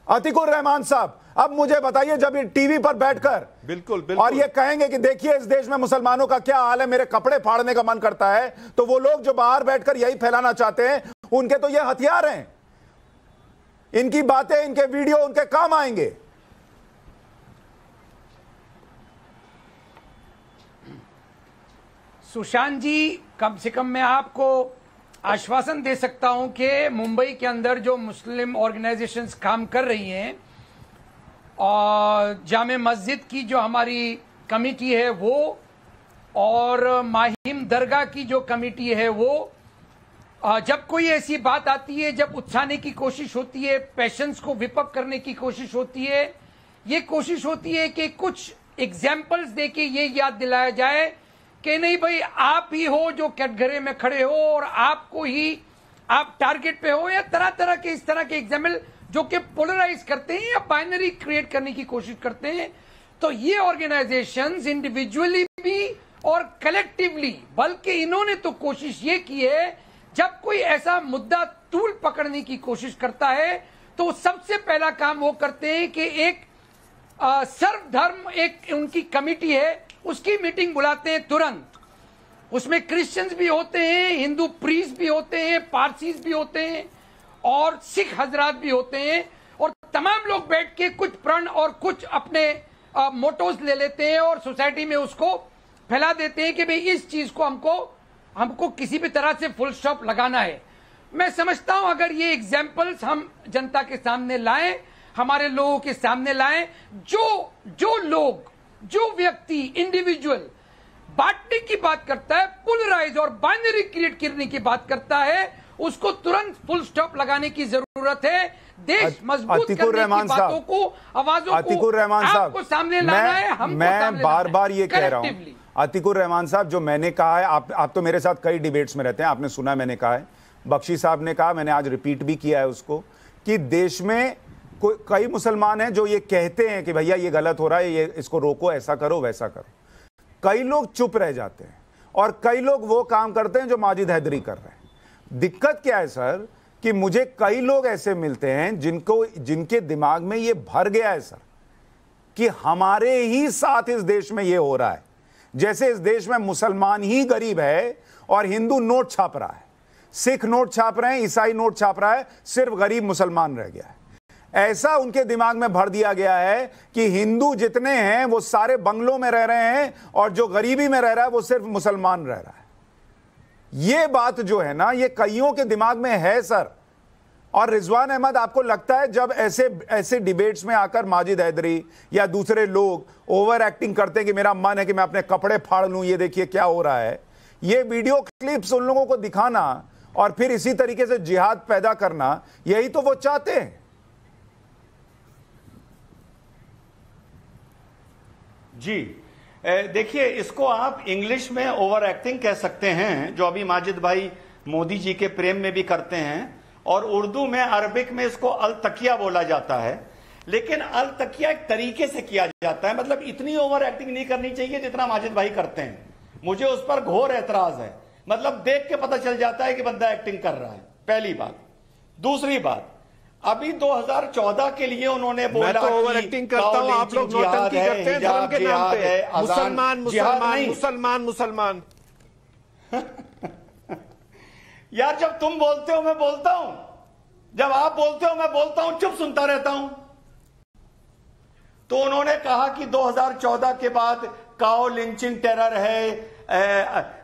अतिकुर रहमान साहब, अब मुझे बताइए, जब ये टीवी पर बैठकर बिल्कुल और ये कहेंगे कि देखिए इस देश में मुसलमानों का क्या हाल है, मेरे कपड़े फाड़ने का मन करता है, तो वो लोग जो बाहर बैठकर यही फैलाना चाहते हैं, उनके तो ये हथियार हैं। इनकी बातें, इनके वीडियो उनके काम आएंगे। सुशांत जी, कम से कम मैं आपको आश्वासन दे सकता हूं कि मुंबई के अंदर जो मुस्लिम ऑर्गेनाइजेशंस काम कर रही हैं और जामे मस्जिद की जो हमारी कमेटी है वो, और माहिम दरगाह की जो कमेटी है वो, जब कोई ऐसी बात आती है, जब उकसाने की कोशिश होती है, पैशंस को विपअप करने की कोशिश होती है, ये कोशिश होती है कि कुछ एग्जाम्पल्स देके ये याद दिलाया जाए कि नहीं भाई आप ही हो जो कटघरे में खड़े हो और आपको ही, आप टारगेट पे हो, या तरह तरह के इस तरह के एग्जाम्पल जो कि पोलराइज करते हैं या बाइनरी क्रिएट करने की कोशिश करते हैं। तो ये ऑर्गेनाइजेशंस इंडिविजुअली भी और कलेक्टिवली, बल्कि इन्होंने तो कोशिश ये की है, जब कोई ऐसा मुद्दा तूल पकड़ने की कोशिश करता है तो सबसे पहला काम वो करते हैं कि एक सर्वधर्म, एक उनकी कमेटी है, उसकी मीटिंग बुलाते हैं तुरंत। उसमें क्रिश्चियंस भी होते हैं, हिंदू प्रीस्ट भी होते हैं, पारसीज भी होते हैं और सिख हजरात भी होते हैं, और तमाम लोग बैठ के कुछ प्रण और कुछ अपने मोटोस ले लेते हैं और सोसाइटी में उसको फैला देते हैं कि भाई इस चीज को हमको किसी भी तरह से फुल स्टॉप लगाना है। मैं समझता हूं अगर ये एग्जाम्पल्स हम जनता के सामने लाएं, हमारे लोगों के सामने लाएं, जो लोग, जो व्यक्ति, इंडिविजुअल बांटने की बात करता है, पोलराइज और बाइनरी क्रिएट करने की बात करता है, उसको तुरंत फुल स्टॉप लगाने की जरूरत है। देश मजबूत करने की बातों को, आवाजों को आपको सामने लाना है, हमको मैं बार बार ये कह रहा हूं अतिकुर रहमान साहब, जो मैंने कहा है, आप तो मेरे साथ कई डिबेट्स में रहते हैं, आपने सुना मैंने कहा है, बख्शी साहब ने कहा, मैंने आज रिपीट भी किया है उसको, कि देश में कई मुसलमान हैं जो ये कहते हैं कि भैया ये गलत हो रहा है, ये इसको रोको, ऐसा करो वैसा करो। कई लोग चुप रह जाते हैं और कई लोग वो काम करते हैं जो माजिद हैदरी कर रहे हैं। दिक्कत क्या है सर, कि मुझे कई लोग ऐसे मिलते हैं जिनके दिमाग में ये भर गया है सर, कि हमारे ही साथ इस देश में ये हो रहा है, जैसे इस देश में मुसलमान ही गरीब है और हिंदू नोट छाप रहा है, सिख नोट छाप रहे हैं, ईसाई नोट छाप रहा है, सिर्फ गरीब मुसलमान रह गया है। ऐसा उनके दिमाग में भर दिया गया है कि हिंदू जितने हैं वो सारे बंगलों में रह रहे हैं और जो गरीबी में रह रहा है वो सिर्फ मुसलमान रह रहा है। ये बात जो है ना, ये कईयों के दिमाग में है सर। और रिजवान अहमद, आपको लगता है जब ऐसे डिबेट्स में आकर माजिद हैदरी या दूसरे लोग ओवर एक्टिंग करते हैं कि मेरा मन है कि मैं अपने कपड़े फाड़ लूं, ये देखिए क्या हो रहा है, ये वीडियो क्लिप्स उन लोगों को दिखाना और फिर इसी तरीके से जिहाद पैदा करना, यही तो वो चाहते हैं। जी देखिए, इसको आप इंग्लिश में ओवर एक्टिंग कह सकते हैं, जो अभी माजिद भाई मोदी जी के प्रेम में भी करते हैं, और उर्दू में, अरबिक में इसको अल तकिया बोला जाता है। लेकिन अल तकिया एक तरीके से किया जाता है, मतलब इतनी ओवर एक्टिंग नहीं करनी चाहिए जितना माजिद भाई करते हैं। मुझे उस पर घोर एतराज है, मतलब देख के पता चल जाता है कि बंदा एक्टिंग कर रहा है, पहली बात। दूसरी बात, अभी 2014 के लिए उन्होंने बोला, मैं तो ओवर एक्टिंग करता हूं, आप लोग नौटंकी करते हैं धर्म के नाम पे, मुसलमान मुसलमान मुसलमान मुसलमान। यार जब तुम बोलते हो मैं बोलता हूं, जब आप बोलते हो मैं बोलता हूं, चुप सुनता रहता हूं। तो उन्होंने कहा कि 2014 के बाद काओ लिंचिंग टेरर है,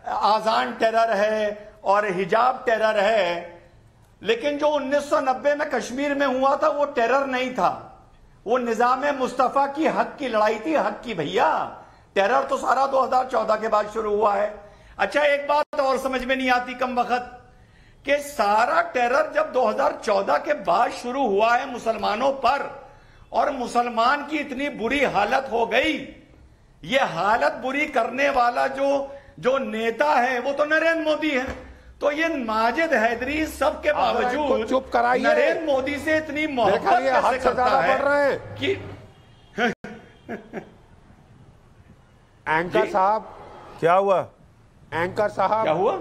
आजान टेरर है और हिजाब टेरर है। लेकिन जो 1990 में कश्मीर में हुआ था वो टेरर नहीं था, वो निजाम मुस्तफा की हक की लड़ाई थी, हक की। भैया टेरर तो सारा 2014 के बाद शुरू हुआ है। अच्छा, एक बात और समझ में नहीं आती कम वक्त, कि सारा टेरर जब 2014 के बाद शुरू हुआ है मुसलमानों पर, और मुसलमान की इतनी बुरी हालत हो गई, ये हालत बुरी करने वाला जो नेता है वो तो नरेंद्र मोदी है। तो ये माजिद हैदरी सबके बावजूद चुप कराइए, नरेंद्र मोदी से इतनी मोहब्बत कैसे करता है कि एंकर साहब क्या हुआ? एंकर साहब क्या हुआ?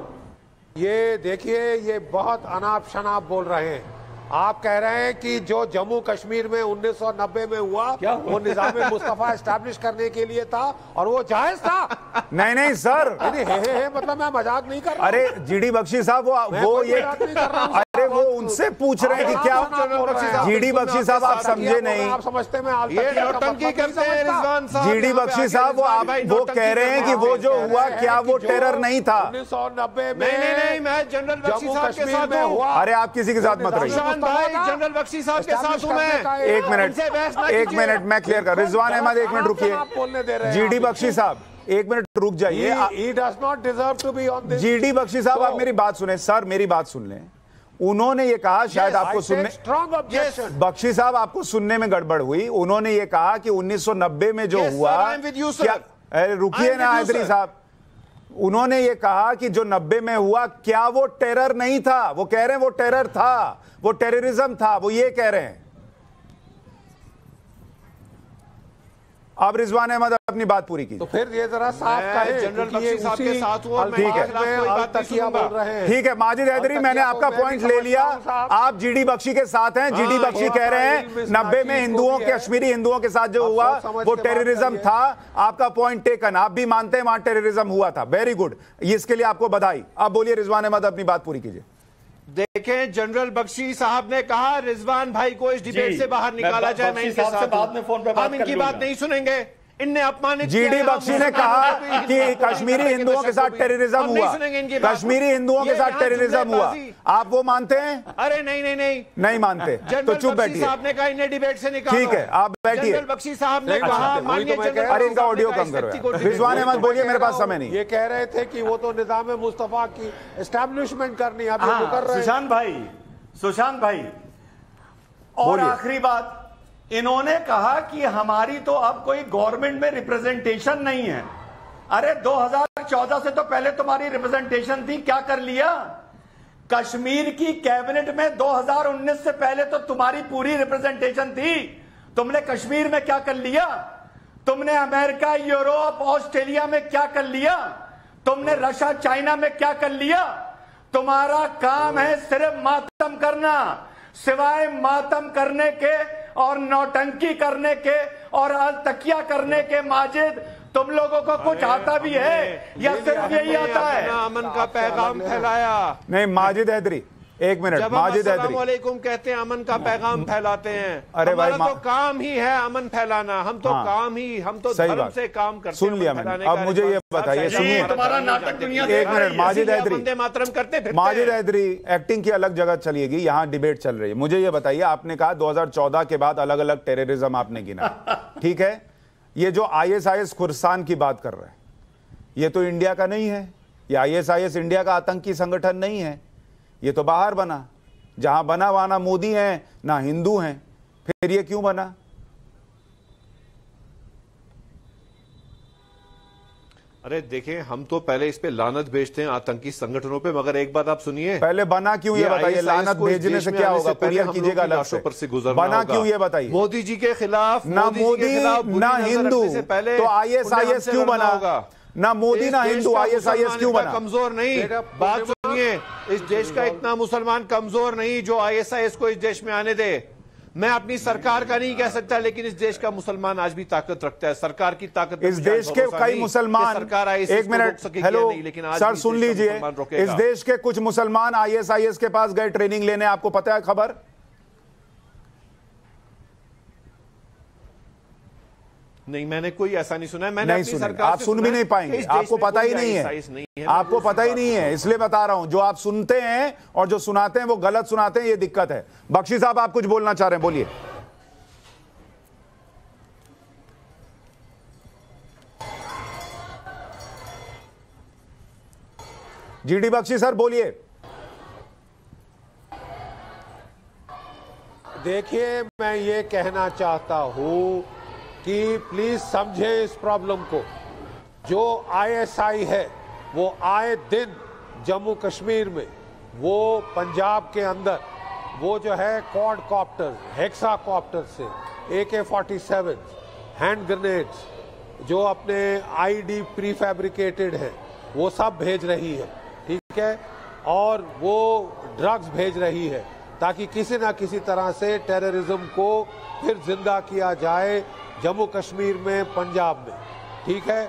ये देखिए, ये बहुत अनाप शनाप बोल रहे हैं। आप कह रहे हैं कि जो जम्मू कश्मीर में 1990 में हुआ वो निजाम मुस्तफा एस्टैब्लिश करने के लिए था और वो जायज था। नहीं सर, नहीं, मतलब मैं मजाक नहीं कर रहा। अरे जीडी बख्शी साहब, वो ये, अरे वो उनसे पूछ रहे हैं कि क्या, जीडी बख्शी साहब आप समझे नहीं, आप समझते हैं ये नौटंकी करते हैं रिजवान साहब। जीडी बख्शी साहब वो कह रहे हैं कि वो जो हुआ क्या वो टेरर नहीं था 1990 में। नहीं, मैं जनरल बख्शी साहब के साथ हूं। अरे आप किसी के साथ मत रहिए भाई, जनरल बख्शी साहब के साथ हूं मैं। एक मिनट मैं क्लियर कर, रिजवान अहमद एक मिनट रुकिए, जीडी बख्शी साहब एक मिनट रुक जाइए। He does not deserve to be on this. GD Bakshi साहब आप मेरी बात सुने सर, मेरी बात सुन लें। उन्होंने ये कहा, शायद आपको सुनने, बख्शी साहब आपको सुनने में गड़बड़ हुई। उन्होंने ये कहा कि 1990 में जो हुआ, क्या, रुकिए ना हैदरी साहब, उन्होंने ये कहा कि जो 90 में हुआ क्या वो टेरर नहीं था। वो कह रहे हैं वो टेरर था, वो टेररिज्म था, वो ये कह रहे हैं। अब रिजवान अहमद अपनी बात पूरी की। तो फिर ये जरा साफ करें, जनरल बख्शी साहब के साथ हूं, ठीक है, ठीक है माजिद हैदरी, मैंने आपका पॉइंट ले लिया। आप जीडी बख्शी के साथ हैं। जीडी बख्शी कह रहे हैं 90 में हिंदुओं, कश्मीरी हिंदुओं के साथ जो हुआ वो टेररिज्म था। आपका पॉइंट टेकन, आप भी मानते हैं वहां टेररिज्म हुआ था, वेरी गुड, इसके लिए आपको बधाई। अब बोलिए रिजवान अहमद, अपनी बात पूरी कीजिए। देखें, जनरल बख्शी साहब ने कहा रिजवान भाई को इस डिबेट से बाहर निकाला जाए। मैं इनके साथ बाद में फोन पे हम इनकी बात नहीं सुनेंगे। इनने अपमानित जीडी बख्शी ने कहा कि कश्मीरी हिंदुओं के साथ टेररिज्म हुआ, कश्मीरी हिंदुओं के साथ टेररिज्म हुआ। आप वो मानते हैं? अरे नहीं मानते तो चुप बैठिए। साहब ने कहा इन्हें डिबेट से निकालो। ठीक है, आप बैठिए। जनरल बख्शी साहब ने कहा, अरे इनका ऑडियो कम करो, रिजवान अहमद बोलिए, मेरे पास समय नहीं। ये कह रहे थे कि वो तो निजाम मुस्तफा की एस्टैब्लिशमेंट करनी, आप ये कर रहे हैं। सुशांत भाई, और आखिरी बात, इन्होंने कहा कि हमारी तो अब कोई गवर्नमेंट में रिप्रेजेंटेशन नहीं है। अरे 2014 से तो पहले तुम्हारी रिप्रेजेंटेशन थी, क्या कर लिया? कश्मीर की कैबिनेट में 2019 से पहले तो तुम्हारी पूरी रिप्रेजेंटेशन थी। तुमने कश्मीर में क्या कर लिया? तुमने अमेरिका, यूरोप, ऑस्ट्रेलिया में क्या कर लिया? तुमने रशिया, चाइना में क्या कर लिया? तुम्हारा काम है सिर्फ मातम करना। सिवाय मातम करने के और नौटंकी करने के और तकिया करने के माजिद, तुम लोगों को कुछ आता भी है या सिर्फ यही आता है? अमन का पैगाम फैलाया। नहीं, माजिद हैदरी, एक मिनट। माजिद हैदरी अस्सलामुअलैकुम कहते हैं, अमन का पैगाम फैलाते हैं। अरे भाई, तो काम ही है अमन फैलाना। हम तो हम तो धर्म से काम करते हैं। सुन लिया मैंने। अब मुझे ये बताइए, सुनिए, तुम्हारा नाटक दुनिया एक मिनट। माजिद हैदरी, वंदे मातरम करते, माजिद हैदरी एक्टिंग की अलग जगह चलिएगी, यहाँ डिबेट चल रही है। मुझे ये बताइए, आपने कहा 2014 के बाद अलग अलग टेररिज्म आपने गिना, ठीक है? ये जो ISIS खुरसान की बात कर रहे हैं, ये तो इंडिया का नहीं है। ये ISIS इंडिया का आतंकी संगठन नहीं है, ये तो बाहर बना। जहां बना वहां ना मोदी हैं ना हिंदू हैं, फिर ये क्यों बना? अरे देखें, हम तो पहले इस पे लानत भेजते हैं आतंकी संगठनों पे, मगर एक बात आप सुनिए, पहले बना क्यों ये बताइए। लानत भेजने से क्या होगा? क्लियर कीजिएगा अलग से। बना क्यों ये बताइए। मोदी जी के खिलाफ, ना मोदी ना हिंदू, तो ISIS क्यों बना होगा? ना मोदी ना हिंदू, ISIS क्यों बना? कमजोर नहीं, बात सुनिए, इस देश का इतना मुसलमान कमजोर नहीं जो ISIS को इस देश में आने दे। मैं अपनी सरकार का नहीं कह सकता, लेकिन इस देश का मुसलमान आज भी ताकत रखता है। सरकार की ताकत, इस देश के कई मुसलमान, एक मिनट, हेलो सर, सुन लीजिए, इस देश के कुछ मुसलमान ISIS के पास गए ट्रेनिंग लेने, आपको पता है खबर? नहीं, मैंने कोई ऐसा नहीं सुना है। मैंने नहीं सुना, आप सुन भी नहीं पाएंगे, आपको पता ही नहीं है, आपको पता ही नहीं है, इसलिए बता रहा हूं। जो आप सुनते हैं और जो सुनाते हैं वो गलत सुनाते हैं, ये दिक्कत है। बख्शी साहब, आप कुछ बोलना चाह रहे हैं, बोलिए। जीडी बख्शी सर, बोलिए। देखिए, मैं ये कहना चाहता हूं कि प्लीज समझे इस प्रॉब्लम को। जो ISI है वो आए दिन जम्मू कश्मीर में, वो पंजाब के अंदर, वो जो है क्वाड कॉप्टर, हेक्सा कॉप्टर से AK-47 हैंड ग्रेनेड्स, जो अपने ID प्री फैब्रिकेटेड है, वो सब भेज रही है, ठीक है? और वो ड्रग्स भेज रही है, ताकि किसी ना किसी तरह से टेररिज्म को फिर जिंदा किया जाए जम्मू कश्मीर में, पंजाब में, ठीक है?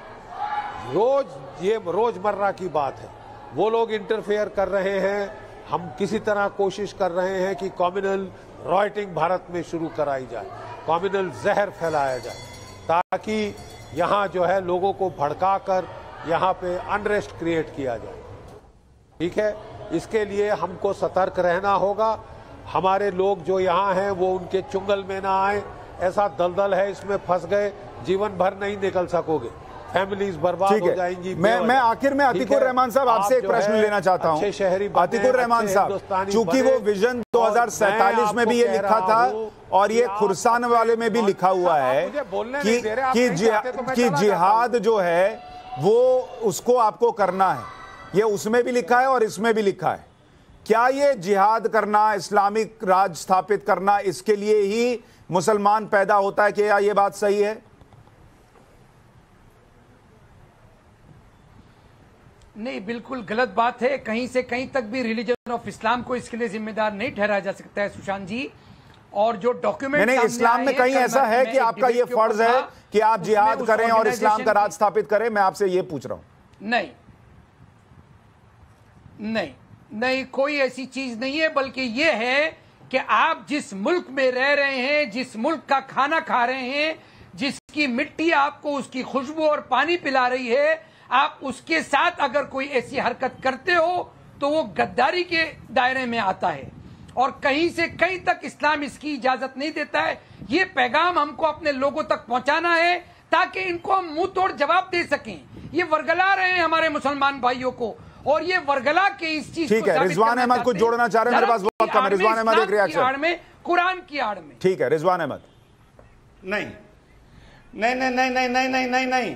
ये रोजमर्रा की बात है। वो लोग इंटरफेयर कर रहे हैं। हम किसी तरह कोशिश कर रहे हैं कि कम्युनल राइटिंग भारत में शुरू कराई जाए, कम्युनल जहर फैलाया जाए, ताकि यहाँ जो है लोगों को भड़काकर यहाँ पे अनरेस्ट क्रिएट किया जाए, ठीक है? इसके लिए हमको सतर्क रहना होगा। हमारे लोग जो यहाँ हैं वो उनके चुंगल में ना आए। ऐसा दलदल है, इसमें फंस गए, जीवन भर नहीं निकल सकोगे, फैमिलीज बर्बाद हो जाएंगी। मैं आखिर में अतीकुर रहमान साहब आपसे एक प्रश्न लेना चाहता हूं। अतीकुर रहमान साहब, चूंकि वो विजन 2047 में भी ये लिखा था और ये खुरसान वाले में भी लिखा हुआ है कि जिहाद जो है वो उसको आपको करना है, ये उसमें भी लिखा है और इसमें भी लिखा है। क्या ये जिहाद करना, इस्लामिक राज स्थापित करना, इसके लिए ही मुसलमान पैदा होता है? क्या ये बात सही है? नहीं, बिल्कुल गलत बात है। कहीं से कहीं तक भी रिलीजन ऑफ इस्लाम को इसके लिए जिम्मेदार नहीं ठहराया जा सकता है, सुशांत जी। और जो डॉक्यूमेंट नहीं, इस्लाम में कहीं ऐसा है कि आपका ये फर्ज है कि आप जिहाद करें और इस्लाम का राज स्थापित करें? मैं आपसे ये पूछ रहा हूं। नहीं नहीं नहीं, कोई ऐसी चीज नहीं है, बल्कि ये है कि आप जिस मुल्क में रह रहे हैं, जिस मुल्क का खाना खा रहे हैं, जिस की मिट्टी आपको उसकी खुशबू और पानी पिला रही है, आप उसके साथ अगर कोई ऐसी हरकत करते हो तो वो गद्दारी के दायरे में आता है और कहीं से कहीं तक इस्लाम इसकी इजाजत नहीं देता है। ये पैगाम हमको अपने लोगों तक पहुंचाना है ताकि इनको हम मुंह तोड़ जवाब दे सकें। ये वर्गला रहे हैं हमारे मुसलमान भाइयों को और ये वर्गला के इस चीज ठीक है। रिजवान अहमद कुछ जोड़ना चाह रहे हैं, मेरे पास वक्त कम है। रिजवान अहमद एक रिएक्शन कुरान की आड़ में। ठीक है रिजवान अहमद। नहीं नहीं नहीं नहीं नहीं नहीं नहीं नहीं नहीं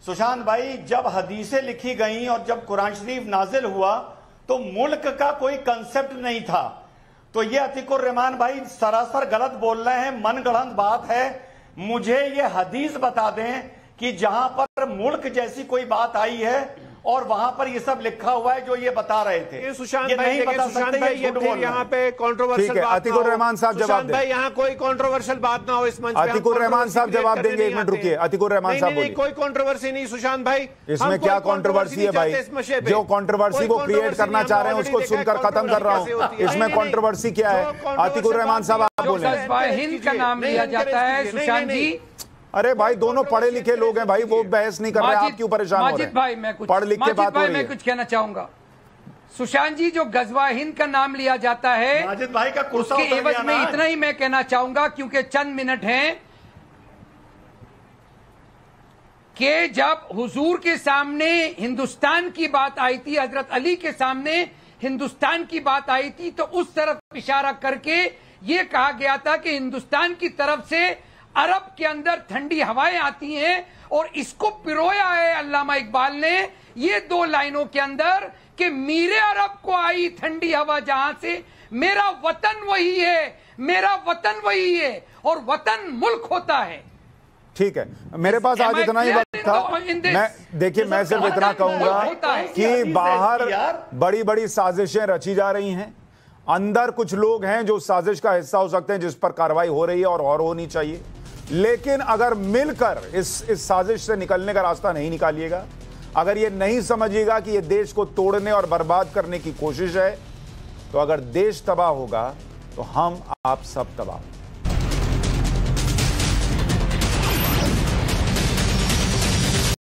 सुशांत भाई जब हदीसें लिखी गई और जब कुरान शरीफ नाजिल हुआ तो मुल्क का कोई कंसेप्ट नहीं था। तो ये अतीकुर रहमान भाई सरासर गलत बोल रहे हैं, मनगढ़ंत बात है। मुझे ये हदीस बता दें कि जहां पर मुल्क जैसी कोई बात आई है और वहां पर ये सब लिखा हुआ है जो ये बता रहे थे। ये सुशांत ये भाई, नहीं बता सुशांत सकते भाई ये फिर यहाँ पे कंट्रोवर्शियल बात अतीकुर रहमान साहब जवाब दें। भाई यहाँ कोई कंट्रोवर्शियल बात ना हो इस मंच पे। अतीकुर रहमान साहब जवाब देंगे, एक मिनट रुकिए। अतीकुर रहमान साहब बोलिए। कोई कंट्रोवर्सी नहीं सुशांत भाई, इसमें क्या कंट्रोवर्सी है भाई? जो कंट्रोवर्सी को क्रिएट करना चाह रहे हैं उसको सुनकर खत्म कर रहा हूं। इसमें कंट्रोवर्सी क्या है? अतीकुर रहमान साहब आप बोले। हिंद का नाम लिया जाता है सुशांत जी। अरे भाई दोनों पढ़े लिखे लोग हैं भाई, वो बहस नहीं कर रहे, आप क्यों परेशान हो रहे हैं? भाई मैं कुछ पढ़ लिख के बात हो रही है। मैं कुछ कहना चाहूंगा सुशांत जी, जो गजवा हिंद का नाम लिया जाता है माजिद भाई का कुर्सा उसके एवज में इतना ही मैं कहना चाहूंगा क्योंकि चंद मिनट हैं कि जब हुजूर के सामने हिंदुस्तान की बात आई थी, हजरत अली के सामने हिंदुस्तान की बात आई थी, तो उस तरफ इशारा करके ये कहा गया था कि हिंदुस्तान की तरफ से अरब के अंदर ठंडी हवाएं आती हैं और इसको पिरोया है अल्लामा इकबाल ने ये दो लाइनों के अंदर कि मीरे अरब को आई ठंडी हवा जहां से, मेरा वतन वही है, मेरा वतन वही है और वतन मुल्क होता है। ठीक है, मेरे पास आज इतना ही वक्त था। मैं देखिए मैं सिर्फ इतना कहूंगा कि बाहर बड़ी बड़ी साजिशें रची जा रही हैं, अंदर कुछ लोग हैं जो साजिश का हिस्सा हो सकते हैं जिस पर कार्रवाई हो रही है और होनी चाहिए। लेकिन अगर मिलकर इस साजिश से निकलने का रास्ता नहीं निकालिएगा, अगर ये नहीं समझिएगा कि ये देश को तोड़ने और बर्बाद करने की कोशिश है, तो अगर देश तबाह होगा तो हम आप सब तबाह।